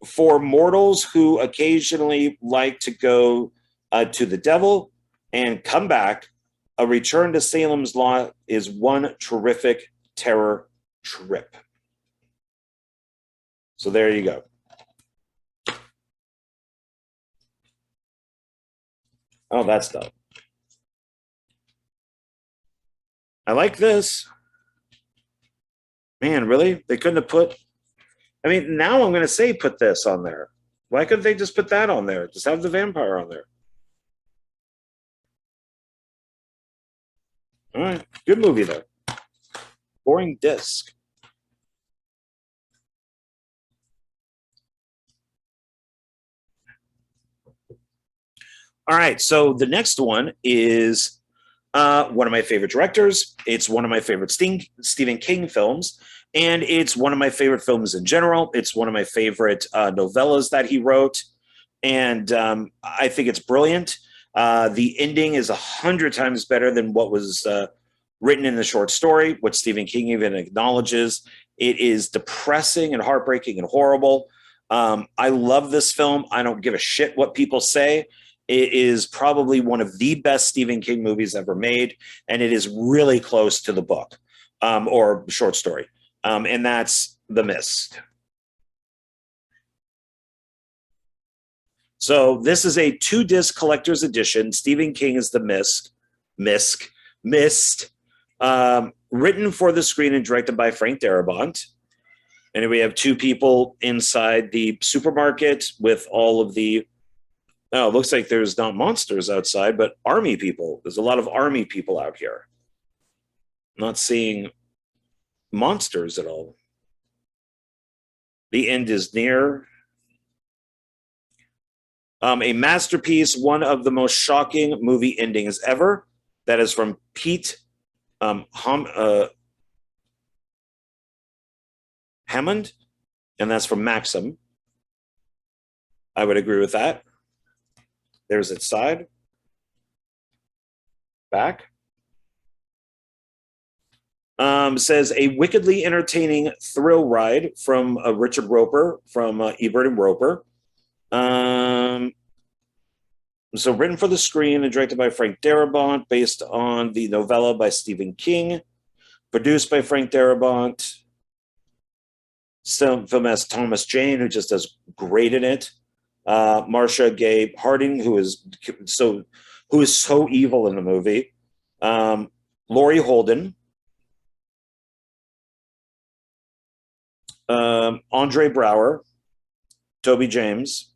for mortals who occasionally like to go to the devil and come back, a return to Salem's Lot is one terrific terror trip. So there you go. Oh, that's done. I like this. Man, really? They couldn't have put. I mean, now I'm going to say put this on there. Why couldn't they just put that on there? Just have the vampire on there. All right. Good movie, though. Boring disc. All right. So the next one is one of my favorite directors. It's one of my favorite Stephen King films. And it's one of my favorite films in general. It's one of my favorite novellas that he wrote. And I think it's brilliant. The ending is 100 times better than what was written in the short story, which Stephen King even acknowledges. It is depressing and heartbreaking and horrible. I love this film. I don't give a shit what people say. It is probably one of the best Stephen King movies ever made, and it is really close to the book or short story, and that's The Mist. So this is a 2-disc collector's edition. Stephen King is The Mist, written for the screen and directed by Frank Darabont. And we have two people inside the supermarket with all of the. Oh, it looks like there's not monsters outside, but army people. There's a lot of army people out here. I'm not seeing monsters at all. The end is near. A masterpiece, one of the most shocking movie endings ever. That is from Pete Hammond, and that's from Maxim. I would agree with that. There's its side. Back. Says a wickedly entertaining thrill ride from Richard Roper, from Ebert and Roper. So written for the screen and directed by Frank Darabont, based on the novella by Stephen King, produced by Frank Darabont. Some film has Thomas Jane, who just does great in it. Marcia Gay Harding, who is so evil in the movie. Laurie Holden. Andre Brower. Toby James.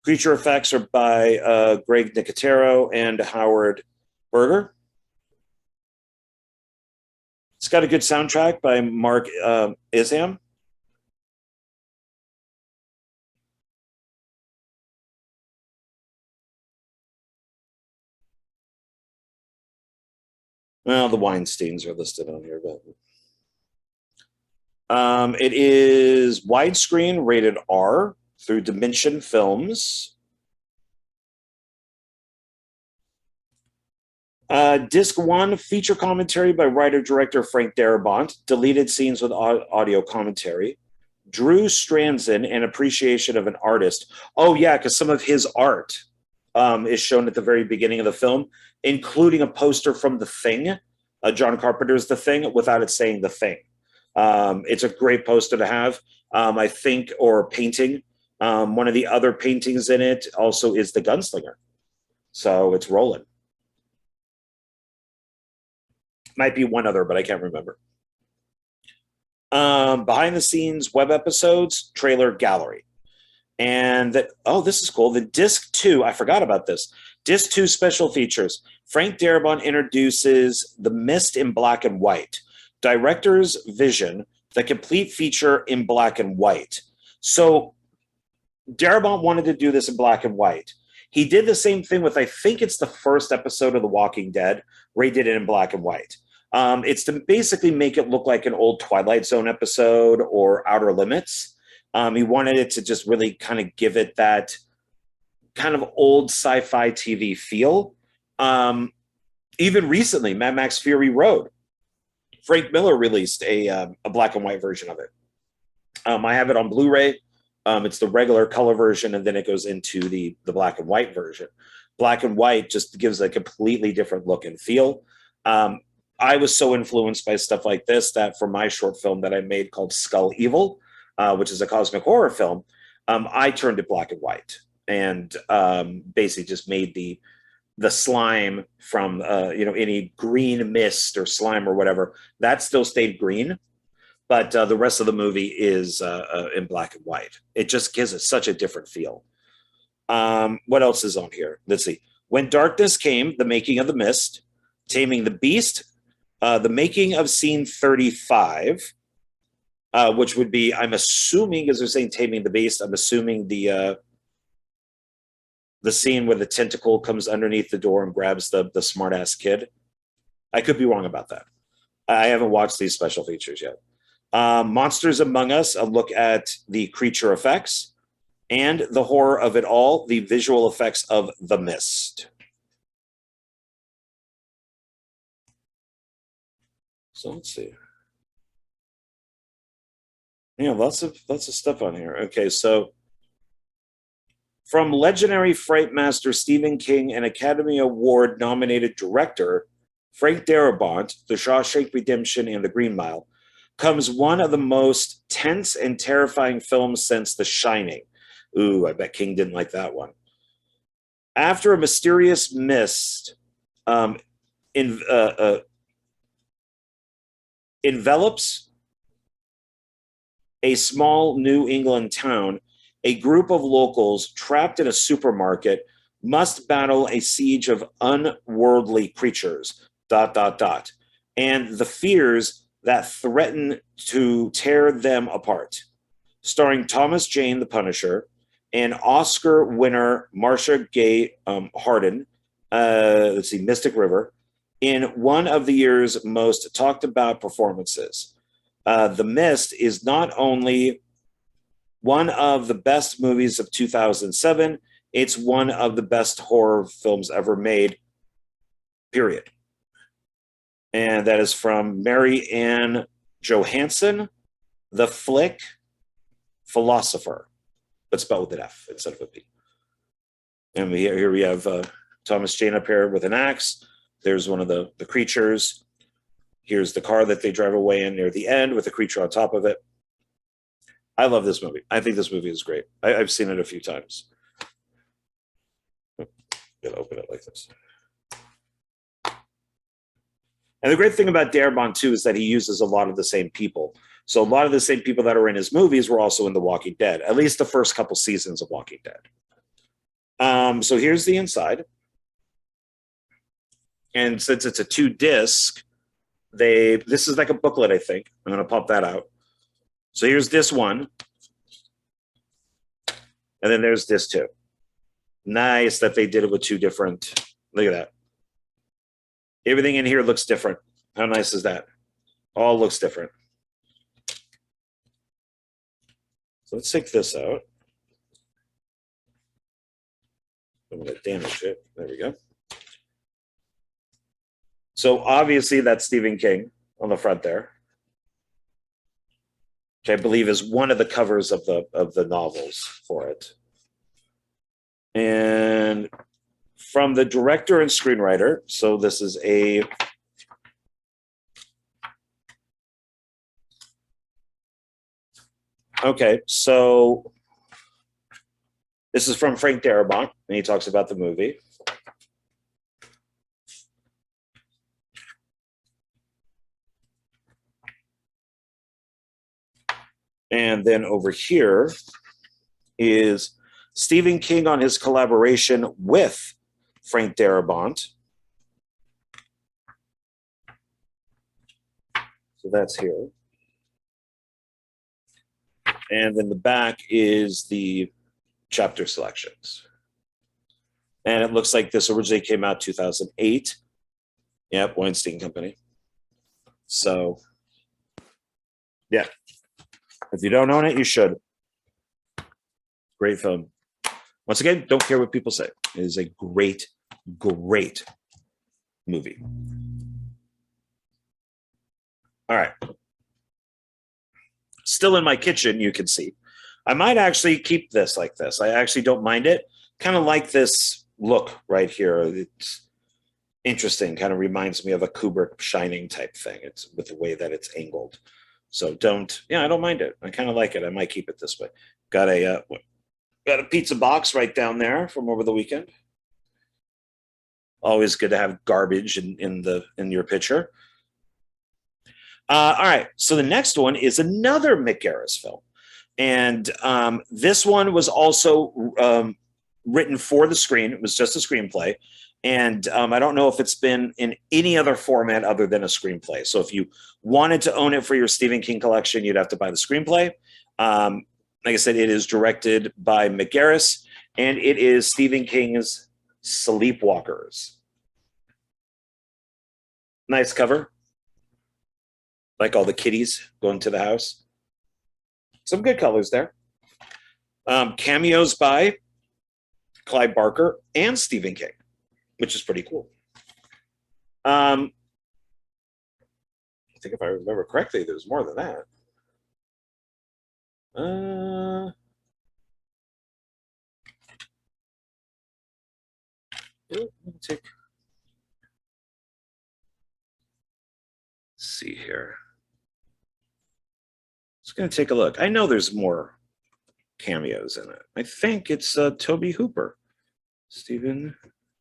Creature effects are by Greg Nicotero and Howard Berger. It's got a good soundtrack by Mark Isham. Well, the Weinsteins are listed on here, but it is widescreen, rated R through Dimension Films. Disc 1, feature commentary by writer-director Frank Darabont, deleted scenes with audio commentary. Drew Strandson, an appreciation of an artist. Oh, yeah, because some of his art is shown at the very beginning of the film, including a poster from The Thing, John Carpenter's The Thing, without it saying The Thing. It's a great poster to have, I think, or painting. One of the other paintings in it also is The Gunslinger. So it's rolling. Might be one other, but I can't remember. Behind the scenes web episodes, trailer gallery. And this is cool. The disc 2, I forgot about this. Disc 2 special features. Frank Darabont introduces The Mist in black and white. Director's vision, the complete feature in black and white. So Darabont wanted to do this in black and white. He did the same thing with, I think it's the first episode of The Walking Dead, where he did it in black and white. It's to basically make it look like an old Twilight Zone episode or Outer Limits. He wanted it to just really kind of give it that kind of old sci-fi TV feel. Even recently, Mad Max Fury Road, Frank Miller released a black and white version of it. I have it on Blu-ray. It's the regular color version, and then it goes into the black and white version. Black and white just gives a completely different look and feel. I was so influenced by stuff like this that for my short film that I made called Skull Evil, which is a cosmic horror film, I turned it black and white and basically just made the slime from any green mist or slime or whatever that still stayed green, but the rest of the movie is in black and white. It just gives it such a different feel. What else is on here? Let's see. When Darkness Came, The Making of the Mist, Taming the Beast, The Making of Scene 35, which would be, I'm assuming, as they're saying Taming the Beast, I'm assuming the scene where the tentacle comes underneath the door and grabs the smart-ass kid. I could be wrong about that. I haven't watched these special features yet. Monsters Among Us, a look at the creature effects, and the horror of it all, the visual effects of The Mist. So let's see. Yeah, lots of stuff on here. Okay, so from legendary fright master Stephen King and Academy Award nominated director Frank Darabont, The Shawshank Redemption and The Green Mile, comes one of the most tense and terrifying films since The Shining. Ooh, I bet King didn't like that one. After a mysterious mist envelops a small New England town, a group of locals trapped in a supermarket must battle a siege of unworldly creatures, ... and the fears that threaten to tear them apart. Starring Thomas Jane, the Punisher, and Oscar winner Marcia Gay Harden, Mystic River, in one of the year's most talked about performances. The Mist is not only one of the best movies of 2007, it's one of the best horror films ever made, period. And that is from Mary Ann Johansson, The Flick Philosopher, but spelled with an F instead of a P. And here we have Thomas Jane up here with an axe. There's one of the creatures. Here's the car that they drive away in near the end with the creature on top of it. I love this movie. I think this movie is great. I've seen it a few times. I'm going to open it like this. And the great thing about Darabont, too, is that he uses a lot of the same people. So a lot of the same people that are in his movies were also in The Walking Dead, at least the first couple seasons of Walking Dead. So here's the inside. And since it's a 2-disc, this is like a booklet, I think. I'm going to pop that out. So here's this one. And then there's this too. Nice that they did it with 2 different. Look at that. Everything in here looks different. How nice is that? All looks different. So let's take this out. I'm going to damage it. There we go. So obviously that's Stephen King on the front there, which I believe is one of the covers of the novels for it. And from the director and screenwriter, so this is a okay, so this is from Frank Darabont, and he talks about the movie. And then over here is Stephen King on his collaboration with Frank Darabont. So that's here. And then the back is the chapter selections. And it looks like this originally came out 2008. Yep, Weinstein Company. So, yeah. If you don't own it, you should. Great film. Once again, don't care what people say. It is a great, great movie. All right. Still in my kitchen, you can see. I might actually keep this like this. I actually don't mind it. Kind of like this look right here. It's interesting. Kind of reminds me of a Kubrick Shining type thing. It's with the way that it's angled. So I don't mind it. I kind of like it. I might keep it this way. Got a pizza box right down there from over the weekend. Always good to have garbage in your pitcher. All right, so the next one is another Mick Garris film, and this one was also written for the screen. It was just a screenplay, and I don't know if it's been in any other format other than a screenplay. So if you wanted to own it for your Stephen King collection, you'd have to buy the screenplay. Like I said, it is directed by Mick Garris, and it is Stephen King's Sleepwalkers. Nice cover. Like all the kitties going to the house. Some good colors there. Cameos by Clive Barker and Stephen King, which is pretty cool. I think if I remember correctly, there's more than that. Let's see here. Just going to take a look. I know there's more cameos in it. I think it's Toby Hooper. Stephen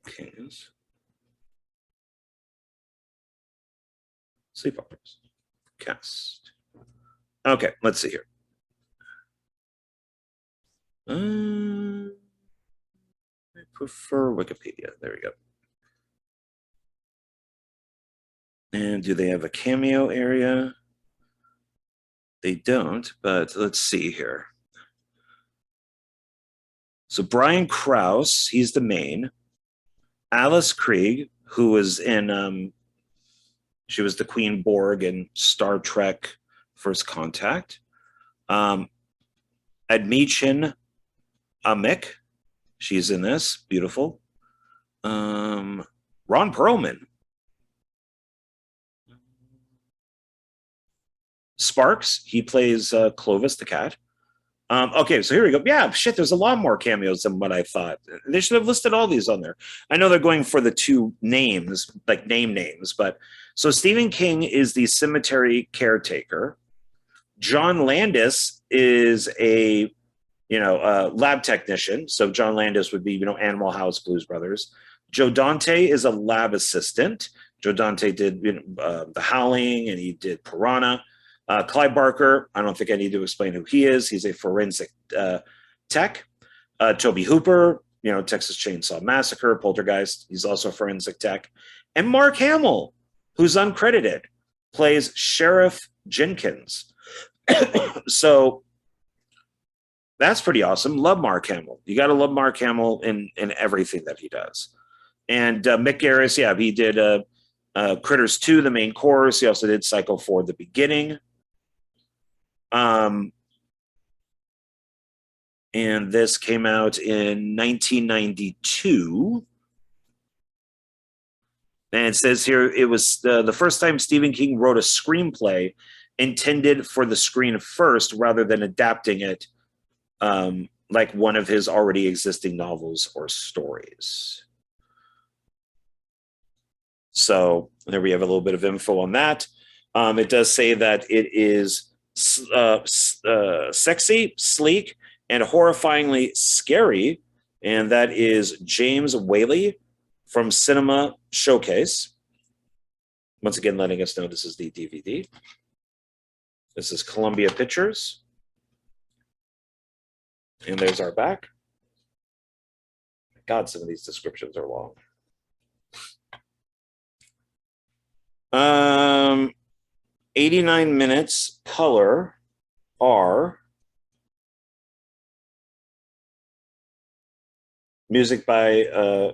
King's Sleepwalkers cast. Okay, let's see here. I prefer Wikipedia. There we go. And do they have a cameo area? They don't, but let's see here. So Brian Krause, he's the main. Alice Krieg, who was in, she was the Queen Borg in Star Trek First Contact. Admechin Amick, she's in this, beautiful. Ron Perlman. Sparks, he plays Clovis the cat. Okay, so here we go. Yeah, shit, there's a lot more cameos than what I thought. They should have listed all these on there. I know they're going for the two names, like names, but so Stephen King is the cemetery caretaker. John Landis is a lab technician. So John Landis would be, Animal House, Blues Brothers. Joe Dante is a lab assistant. Joe Dante did The Howling, and he did Piranha. Clive Barker, I don't think I need to explain who he is. He's a forensic tech. Toby Hooper, Texas Chainsaw Massacre, Poltergeist. He's also a forensic tech. And Mark Hamill, who's uncredited, plays Sheriff Jenkins. So that's pretty awesome. Love Mark Hamill. You got to love Mark Hamill in everything that he does. And Mick Garris, yeah, he did Critters 2, the main course. He also did Psycho 4, the beginning. And this came out in 1992. And it says here it was the first time Stephen King wrote a screenplay intended for the screen first rather than adapting it like one of his already existing novels or stories. So there we have a little bit of info on that. It does say that it is sexy, sleek, and horrifyingly scary. And that is James Whaley from Cinema Showcase. Once again, letting us know this is the DVD. This is Columbia Pictures. And there's our back. God, some of these descriptions are long. 89 minutes, color, R. Music by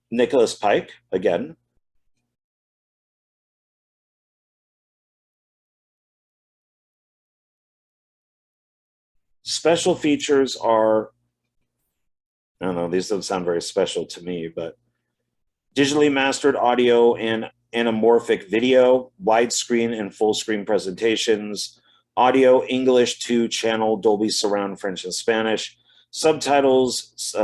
Nicholas Pike, again. Special features are, I don't know, these don't sound very special to me, but digitally mastered audio and anamorphic video, widescreen and full screen presentations, audio English 2-channel Dolby Surround French and Spanish, subtitles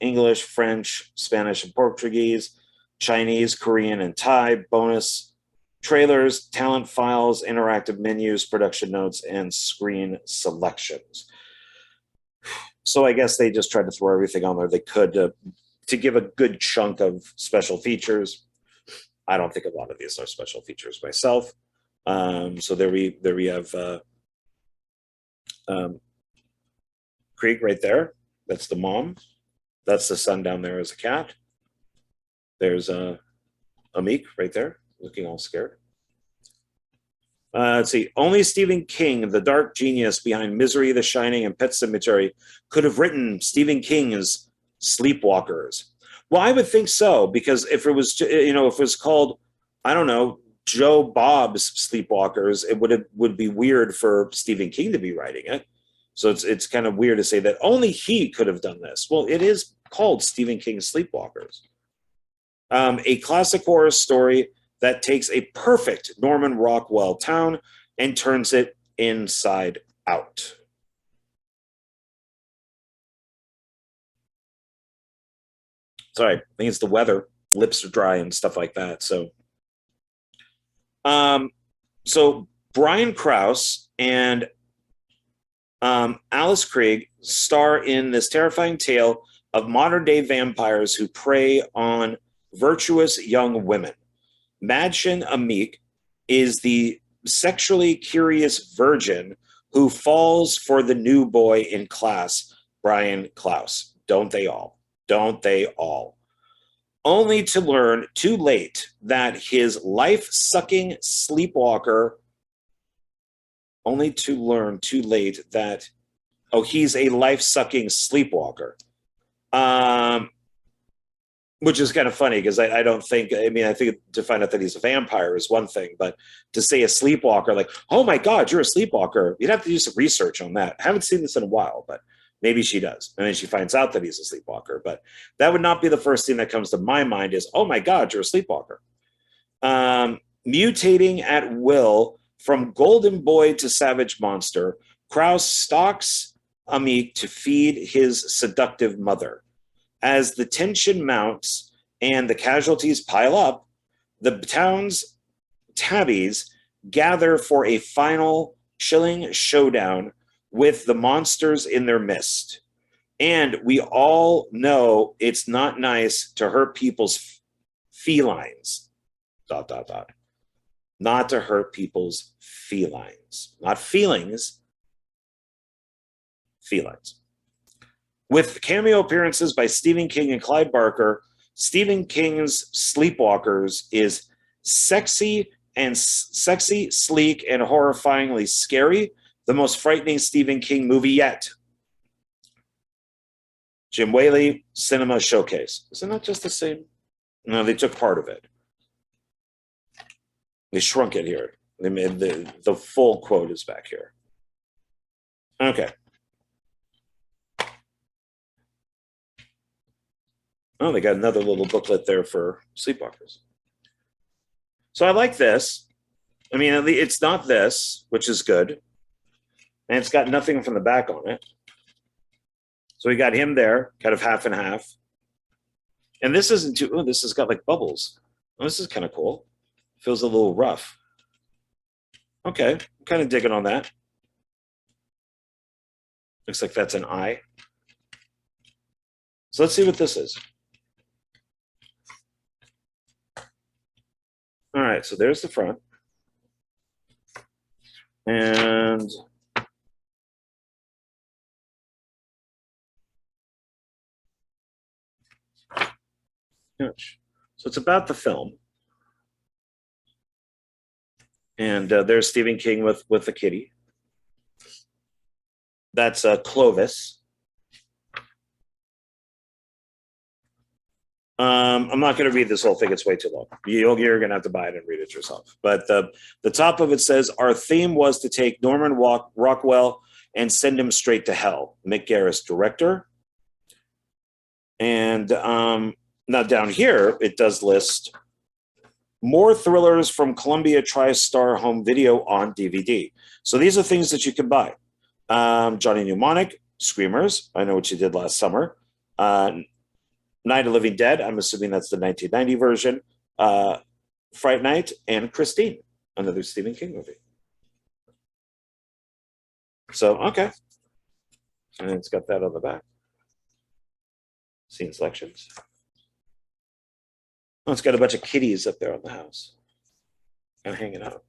English, French, Spanish, and Portuguese, Chinese, Korean, and Thai, bonus trailers, talent files, interactive menus, production notes, and screen selections. So I guess they just tried to throw everything on there they could to give a good chunk of special features. I don't think a lot of these are special features myself. So there we have Krieg right there. That's the mom. That's the son down there as a cat. There's Amik right there, looking all scared. Let's see. Only Stephen King, the dark genius behind Misery, The Shining, and Pet Sematary, could have written Stephen King's Sleepwalkers. Well, I would think so, because if it was, if it was called, I don't know, Joe Bob's Sleepwalkers, it would be weird for Stephen King to be writing it. So it's kind of weird to say that only he could have done this. Well, it is called Stephen King's Sleepwalkers. A classic horror story that takes a perfect Norman Rockwell town and turns it inside out. Sorry, I think it's the weather. Lips are dry and stuff like that. So Brian Krause and Alice Krieg star in this terrifying tale of modern-day vampires who prey on virtuous young women. Madchen Amik is the sexually curious virgin who falls for the new boy in class, Brian Krause. Don't they all? Don't they all? Only to learn too late that his life-sucking sleepwalker, only to learn too late that, he's a life-sucking sleepwalker. Which is kind of funny because I don't think, I think to find out that he's a vampire is one thing, but to say a sleepwalker, like, oh my God, you're a sleepwalker, you'd have to do some research on that. I haven't seen this in a while, but maybe she does. And then she finds out that he's a sleepwalker, but that would not be the first thing that comes to my mind is, oh my God, you're a sleepwalker. Mutating at will from golden boy to savage monster, Krause stalks Amik to feed his seductive mother. As the tension mounts and the casualties pile up, the town's tabbies gather for a final chilling showdown with the monsters in their midst. And we all know it's not nice to hurt people's felines. ... Not to hurt people's felines. Not feelings, felines. With cameo appearances by Stephen King and Clive Barker, Stephen King's Sleepwalkers is sexy, sleek, and horrifyingly scary. The most frightening Stephen King movie yet. Jim Whaley, Cinema Showcase. Isn't that just the same? No, they took part of it. They shrunk it here. They made the full quote is back here. Okay. Oh, they got another little booklet there for Sleepwalkers. So I like this. It's not this, which is good. And it's got nothing from the back on it. So we got him there, kind of half and half. And this isn't too, this has got like bubbles. Oh, this is kind of cool. Feels a little rough. Okay, I'm kind of digging on that. Looks like that's an eye. So let's see what this is. All right, so there's the front. And so it's about the film. And there's Stephen King with the kitty. That's Clovis. I'm not going to read this whole thing. It's way too long. You're going to have to buy it and read it yourself. But the top of it says, our theme was to take Norman Rockwell and send him straight to hell. Mick Garris, director. And now down here, it does list more thrillers from Columbia TriStar Home Video on DVD. So these are things that you can buy. Johnny Mnemonic, Screamers. I know what you did last summer. Night of the Living Dead. I'm assuming that's the 1990 version. Fright Night and Christine, another Stephen King movie. So, okay. And it's got that on the back. Scene selections. Oh, it's got a bunch of kitties up there on the house. Kind of hanging out.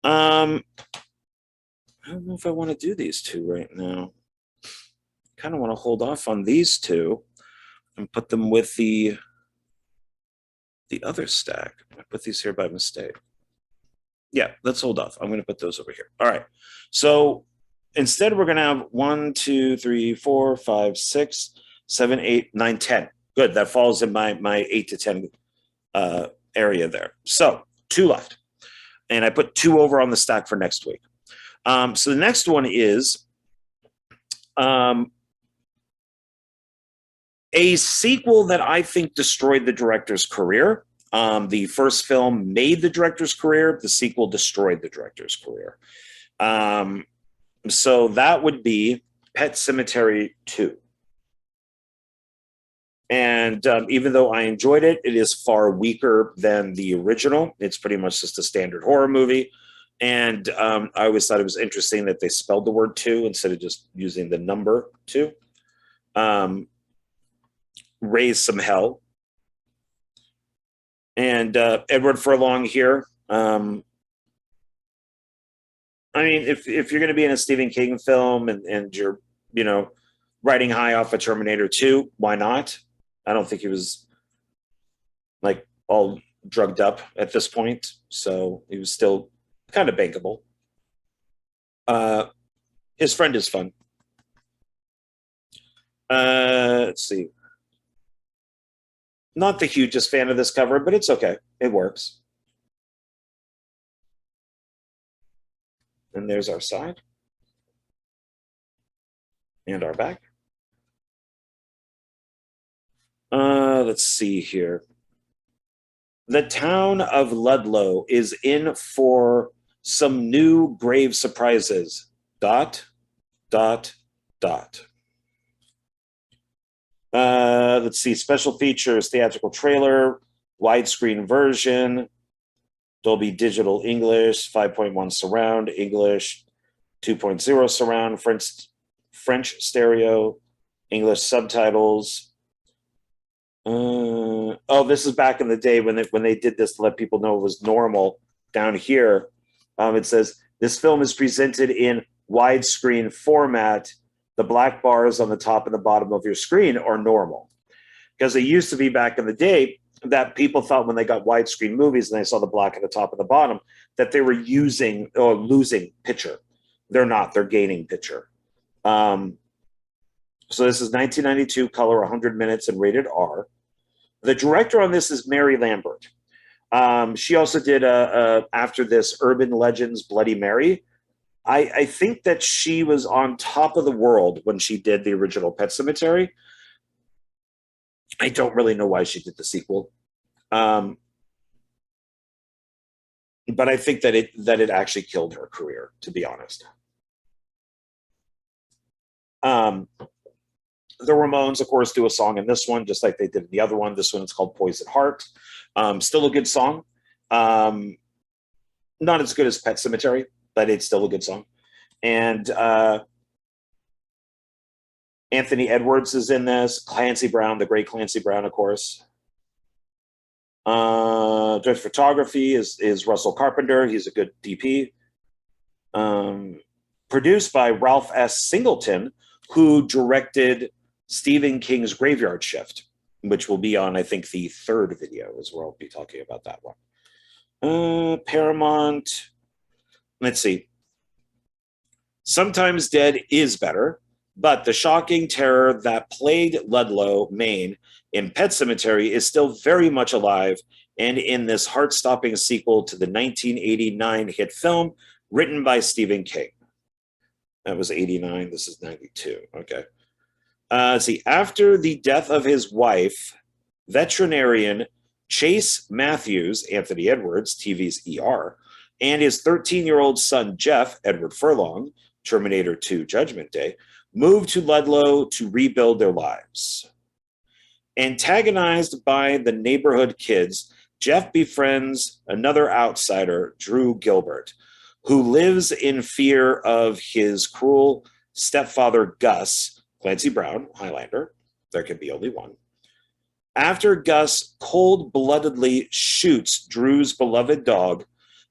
I don't know if I want to do these two right now. Kind of want to hold off on these two and put them with the other stack. I put these here by mistake. Yeah, let's hold off. I'm going to put those over here. All right. So instead, we're going to have 1, 2, 3, 4, 5, 6, 7, 8, 9, 10. Good. That falls in my 8 to 10 area there. So 2 left. And I put 2 over on the stack for next week. So the next one is a sequel that I think destroyed the director's career. The first film made the director's career. The sequel destroyed the director's career. So that would be Pet Sematary 2. And even though I enjoyed it, it is far weaker than the original. It's pretty much just a standard horror movie. And I always thought it was interesting that they spelled the word 2 instead of just using the number 2. Raise some hell. And Edward Furlong here. I mean, if you're going to be in a Stephen King film and you're, you know, riding high off of Terminator 2, why not? I don't think he was like all drugged up at this point, so he was still kind of bankable. His Friend is fun. Let's see. Not the hugest fan of this cover, but it's okay. It works. And there's our side. And our back. Let's see here. The town of Ludlow is in for some new grave surprises. ... Let's see. Special features, theatrical trailer, widescreen version, Dolby Digital English, 5.1 surround, English, 2.0 surround, French stereo, English subtitles. Oh, this is back in the day when they did this to let people know it was normal. Down here, it says, this film is presented in widescreen format. The black bars on the top and the bottom of your screen are normal. Because it used to be back in the day that people thought when they got widescreen movies and they saw the black at the top and the bottom, that they were using or losing picture. They're not. They're gaining picture. So this is 1992, color 100 minutes and rated R. The director on this is Mary Lambert. She also did, after this, Urban Legends Bloody Mary. I think that she was on top of the world when she did the original Pet Sematary. I don't really know why she did the sequel. But I think that it actually killed her career, to be honest. The Ramones, of course, do a song in this one, just like they did in the other one. This one is called Poison Heart. Still a good song. Not as good as Pet Sematary, but it's still a good song. And Anthony Edwards is in this. Clancy Brown, the great Clancy Brown, of course. Director photography is Russell Carpenter. He's a good DP. Produced by Ralph S. Singleton, who directed Stephen King's Graveyard Shift, which will be on, I think, the 3rd video is where I'll be talking about that one. Paramount. Let's see. Sometimes Dead is better, but the shocking terror that plagued Ludlow, Maine in Pet Sematary is still very much alive and in this heart-stopping sequel to the 1989 hit film written by Stephen King. That was 89. This is 92. Okay. Let's see. After the death of his wife, veterinarian Chase Matthews, Anthony Edwards, TV's ER, and his 13-year-old son, Jeff, Edward Furlong, Terminator 2 Judgment Day, moved to Ludlow to rebuild their lives. Antagonized by the neighborhood kids, Jeff befriends another outsider, Drew Gilbert, who lives in fear of his cruel stepfather, Gus, Clancy Brown, Highlander. There can be only one. After Gus cold-bloodedly shoots Drew's beloved dog,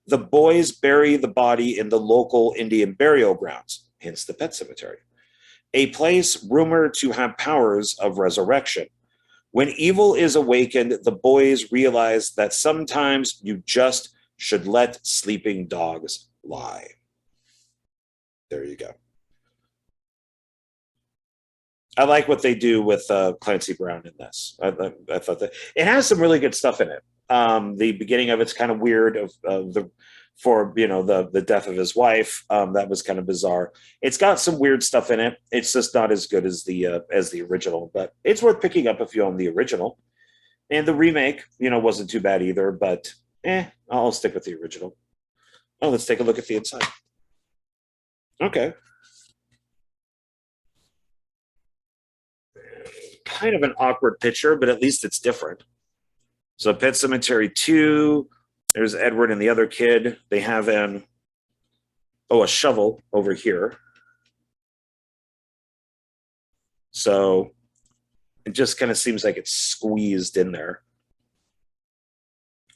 the boys bury the body in the local Indian burial grounds, hence the pet cemetery, a place rumored to have powers of resurrection. When evil is awakened, the boys realize that sometimes you just should let sleeping dogs lie. There you go. I like what they do with Clancy Brown in this. I thought that it has some really good stuff in it. The beginning of it's kind of weird for the death of his wife. That was kind of bizarre. It's got some weird stuff in it. It's just not as good as the original, but it's worth picking up if you own the original. And the remake, wasn't too bad either, but I'll stick with the original. Oh, let's take a look at the inside. Okay. Kind of an awkward picture, but at least it's different. So Pet Sematary 2, there's Edward and the other kid. They have a shovel over here. So it just kind of seems like it's squeezed in there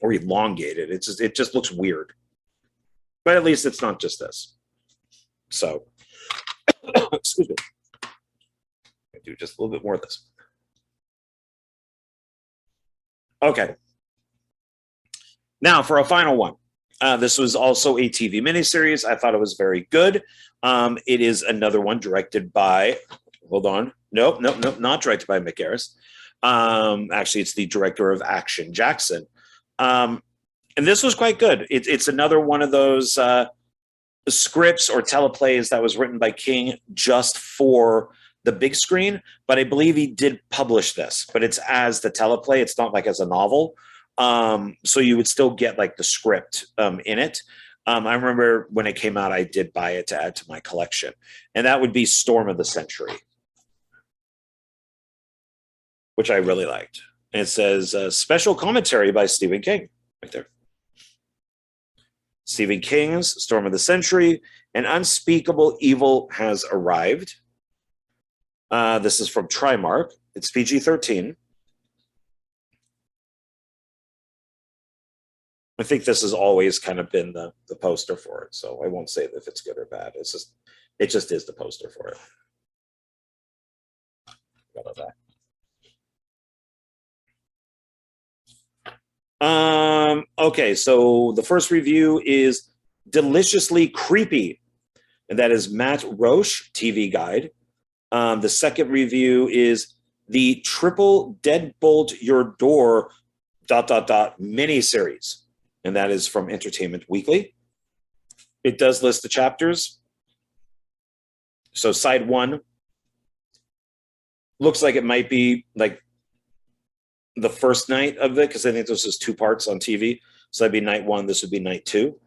or elongated. It just looks weird. But at least it's not just this. So, excuse me. I do just a little bit more of this. Okay. Now for a final one. This was also a TV miniseries. I thought it was very good. It is another one directed by, hold on. Nope, not directed by Mick Garris. Actually, it's the director of Action Jackson. And this was quite good. It's another one of those scripts or teleplays that was written by King just for the big screen, but I believe he did publish this, but it's as the teleplay. It's not like as a novel. So you would still get like the script in it. I remember when it came out, I did buy it to add to my collection, and that would be Storm of the Century, which I really liked. And it says special commentary by Stephen King right there. Stephen King's Storm of the Century, an unspeakable evil has arrived. This is from Trimark. It's PG-13. I think this has always kind of been the poster for it, so I won't say if it's good or bad. It just is the poster for it. Got that. Okay, so the first review is Deliciously Creepy, and that is Matt Roche, TV Guide. The second review is the Triple Deadbolt Your Door ... miniseries, and that is from Entertainment Weekly. It does list the chapters. So side 1 looks like it might be like the first night of it, because I think this is 2 parts on TV. So that'd be night 1. This would be night 2.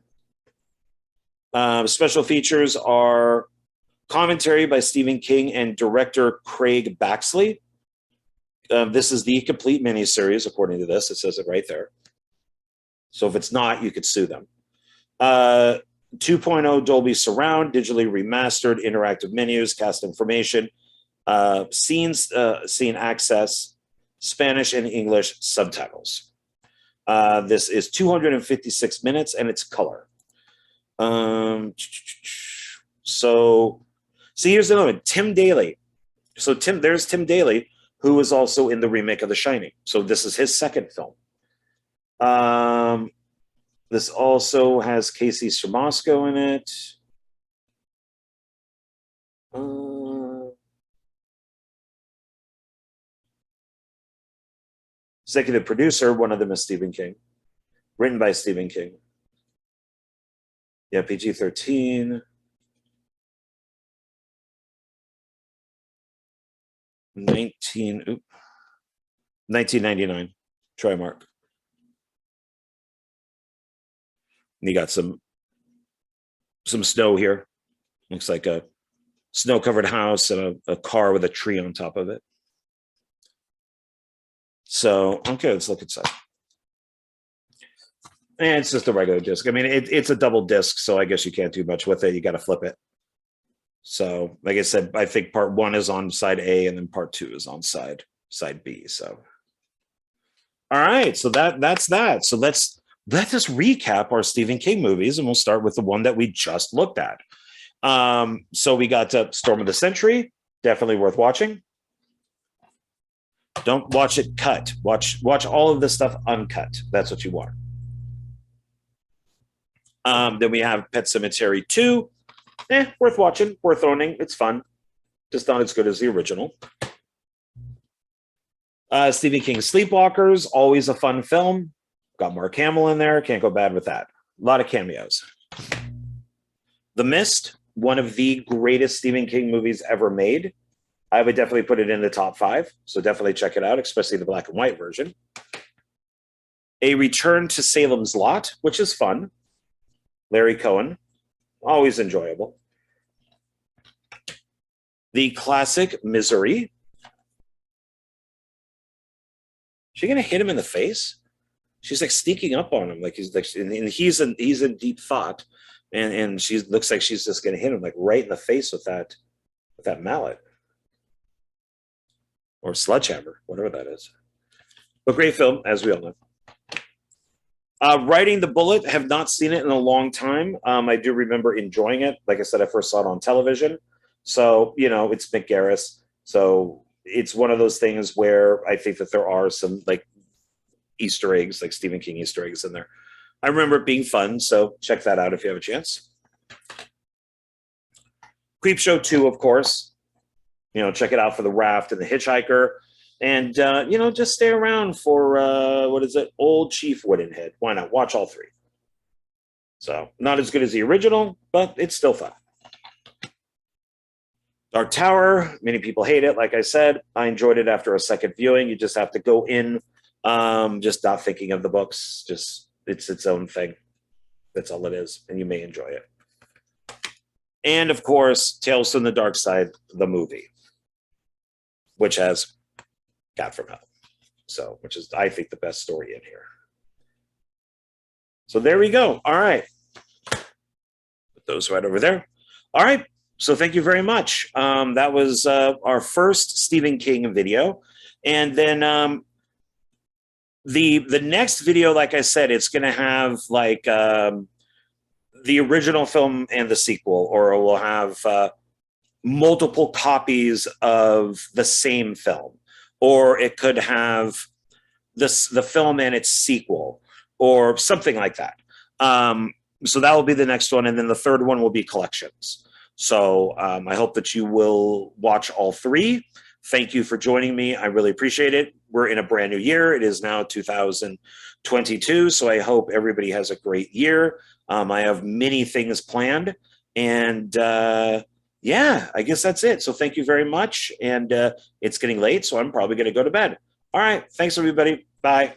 Special features are commentary by Stephen King and director Craig Baxley. This is the complete miniseries, according to this. It says it right there. So if it's not, you could sue them. 2.0 Dolby Surround, digitally remastered, interactive menus, cast information, scene access, Spanish and English subtitles. This is 256 minutes, and it's color. So here's another one, Tim Daly. So there's Tim Daly, who was also in the remake of The Shining. So this is his second film. This also has Casey Siemaszko in it. Executive producer, one of them is Stephen King. Written by Stephen King. Yeah, PG-13. 1999. Try mark. And you got some snow here. Looks like a snow-covered house and a car with a tree on top of it. So, okay, let's look inside. And it's just a regular disc. I mean, it's a double disc, so I guess you can't do much with it. You got to flip it. So, like I said, I think part 1 is on side A, and then part 2 is on side B. So, all right. So that's that. So let us recap our Stephen King movies, and we'll start with the one that we just looked at. So we got Storm of the Century, definitely worth watching. Don't watch it cut. Watch all of this stuff uncut. That's what you want. Then we have Pet Sematary 2. Worth watching, worth owning. It's fun. Just not as good as the original. Stephen King's Sleepwalkers, always a fun film. Got Mark Hamill in there. Can't go bad with that. A lot of cameos. The Mist, one of the greatest Stephen King movies ever made. I would definitely put it in the top 5. So definitely check it out, especially the black and white version. A Return to Salem's Lot, which is fun. Larry Cohen, always enjoyable. The classic Misery. She gonna hit him in the face? She's like sneaking up on him, like he's in deep thought, and she looks like she's just gonna hit him like right in the face with that mallet or sledgehammer, whatever that is. But great film, as we all know. Riding the Bullet, have not seen it in a long time. I do remember enjoying it. Like I said, I first saw it on television. So, it's Mick Garris. So it's one of those things where I think that there are some like Easter eggs, like Stephen King Easter eggs in there. I remember it being fun. So check that out if you have a chance. Creepshow 2, of course. Check it out for The Raft and The Hitchhiker. And, just stay around for, Old Chief Woodenhead. Why not? Watch all 3. So, not as good as the original, but it's still fun. Dark Tower, many people hate it. Like I said, I enjoyed it after a second viewing. You just have to go in, just not thinking of the books. Just, it's its own thing. That's all it is. And you may enjoy it. And, of course, Tales from the Darkside, the movie, which has God from Hell. So, which is, I think, the best story in here. So there we go. All right. Put those right over there. All right. So thank you very much. That was our first Stephen King video. And then the next video, like I said, it's going to have like the original film and the sequel, or we'll have multiple copies of the same film. Or it could have the film and its sequel, or something like that. So that will be the next one, and then the third one will be collections. So I hope that you will watch all 3. Thank you for joining me. I really appreciate it. We're in a brand new year. It is now 2022, so I hope everybody has a great year. I have many things planned, and yeah, I guess that's it. So thank you very much. And it's getting late, so I'm probably going to go to bed. All right. Thanks, everybody. Bye.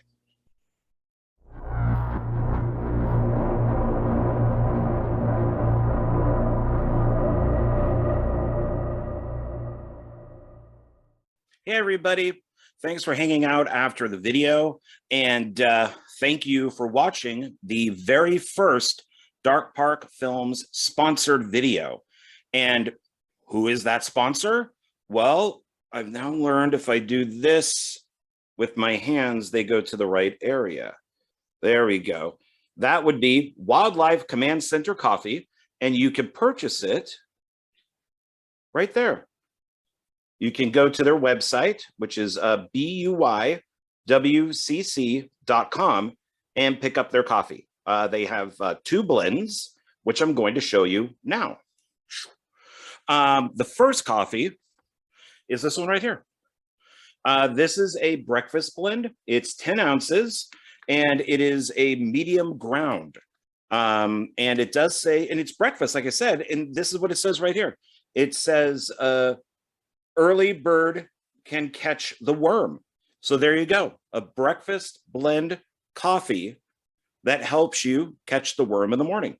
Hey, everybody. Thanks for hanging out after the video. And thank you for watching the very first Dark Park Films sponsored video. And who is that sponsor? Well, I've now learned if I do this with my hands, they go to the right area. There we go. That would be Wildlife Command Center Coffee, and you can purchase it right there. You can go to their website, which is buyWCC.com, and pick up their coffee. They have 2 blends, which I'm going to show you now. The first coffee is this one right here. This is a breakfast blend. It's 10 ounces, and it is a medium ground. And it does say, and it's breakfast, like I said, and this is what it says right here. It says, early bird can catch the worm. So there you go, a breakfast blend coffee that helps you catch the worm in the morning.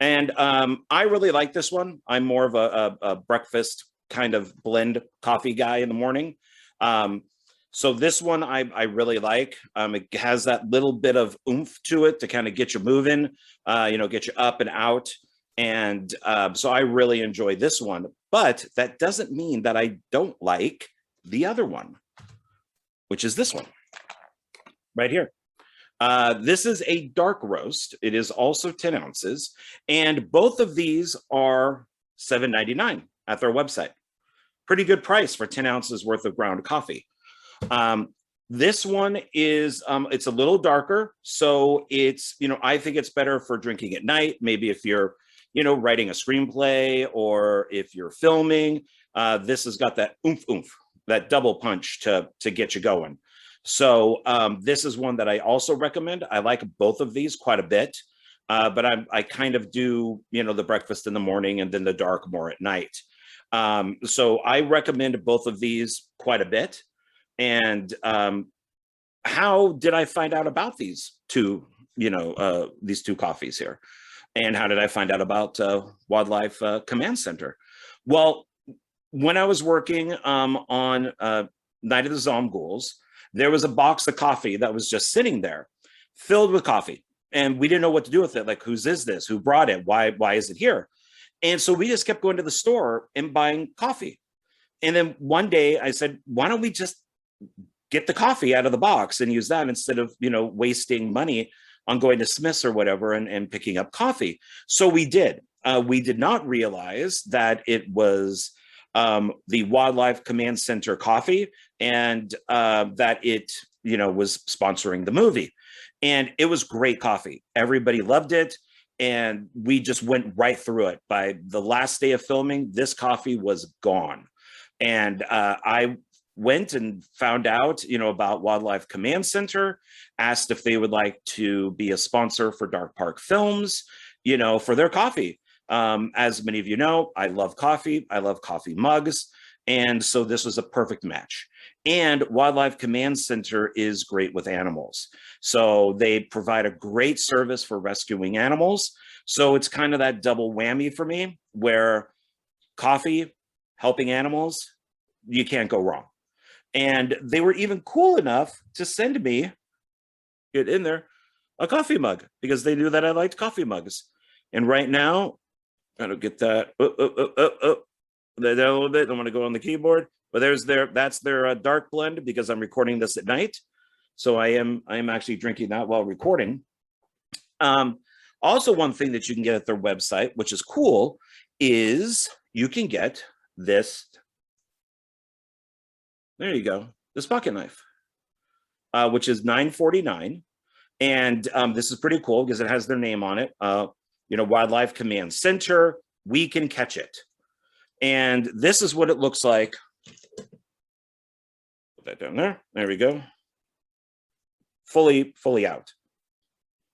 And I really like this one. I'm more of a breakfast kind of blend coffee guy in the morning. So this one I really like. It has that little bit of oomph to it to kind of get you moving, get you up and out. And so I really enjoy this one. But that doesn't mean that I don't like the other one, which is this one right here. This is a dark roast. It is also 10 ounces. And both of these are $7.99 at their website. Pretty good price for 10 ounces worth of ground coffee. This one is, it's a little darker. So it's, I think it's better for drinking at night. Maybe if you're, writing a screenplay or if you're filming, this has got that oomph, that double punch to get you going. So this is one that I also recommend. I like both of these quite a bit, but I kind of do, the breakfast in the morning and then the dark more at night. So I recommend both of these quite a bit. And how did I find out about these two, these two coffees here? And how did I find out about Wildlife Command Center? Well, when I was working on Night of the Zomghouls, there was a box of coffee that was just sitting there filled with coffee. And we didn't know what to do with it. Like, whose is this? Who brought it? Why is it here? And so we just kept going to the store and buying coffee. And then one day I said, why don't we just get the coffee out of the box and use that instead of, wasting money on going to Smith's or whatever and picking up coffee. So we did. We did not realize that it was the Wildlife Command Center coffee and that it, was sponsoring the movie. And it was great coffee. Everybody loved it. And we just went right through it. By the last day of filming, this coffee was gone. And I went and found out, about Wildlife Command Center, asked if they would like to be a sponsor for Dark Park Films, for their coffee. As many of you know, I love coffee. I love coffee mugs. And so this was a perfect match. And Wildlife Command Center is great with animals. So they provide a great service for rescuing animals. So it's kind of that double whammy for me, where coffee, helping animals, you can't go wrong. And they were even cool enough to send me, get in there, a coffee mug, because they knew that I liked coffee mugs. And right now, I don't get that. A little bit. I want to go on the keyboard, but that's their dark blend, because I'm recording this at night. So I am actually drinking that while recording. Also, one thing that you can get at their website, which is cool, is you can get this. There you go. This pocket knife, which is $9.49. And this is pretty cool because it has their name on it. Wildlife Command Center, we can catch it. And this is what it looks like. Put that down there. There we go. Fully out.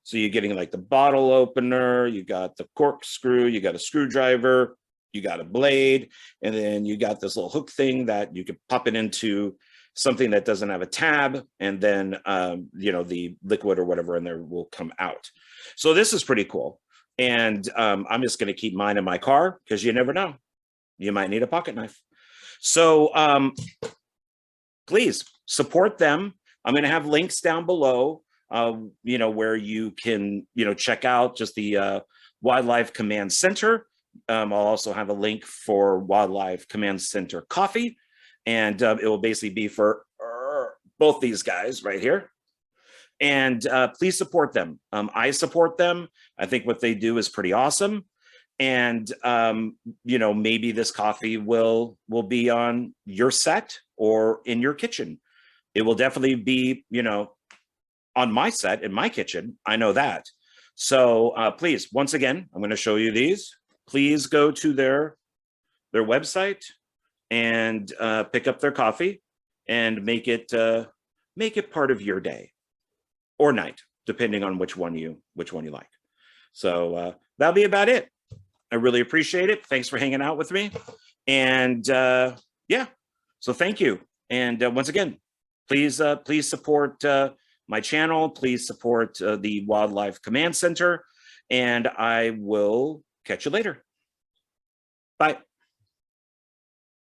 So you're getting like the bottle opener, you got the corkscrew, you got a screwdriver, you got a blade, and then you got this little hook thing that you can pop it into something that doesn't have a tab, and then the liquid or whatever in there will come out. So this is pretty cool. And I'm just going to keep mine in my car, because you never know, you might need a pocket knife. So please support them. I'm going to have links down below, where you can, check out just the Wildlife Command Center. I'll also have a link for Wildlife Command Center coffee, and it will basically be for both these guys right here. And please support them. I support them. I think what they do is pretty awesome. And maybe this coffee will be on your set or in your kitchen. It will definitely be, on my set in my kitchen. I know that. So please, once again, I'm going to show you these. Please go to their website and pick up their coffee and make it part of your day or night, depending on which one you like. So that'll be about it. I really appreciate it. Thanks for hanging out with me. And yeah, so thank you. And once again, please support my channel. Please support the Wildlife Command Center. And I will catch you later. Bye.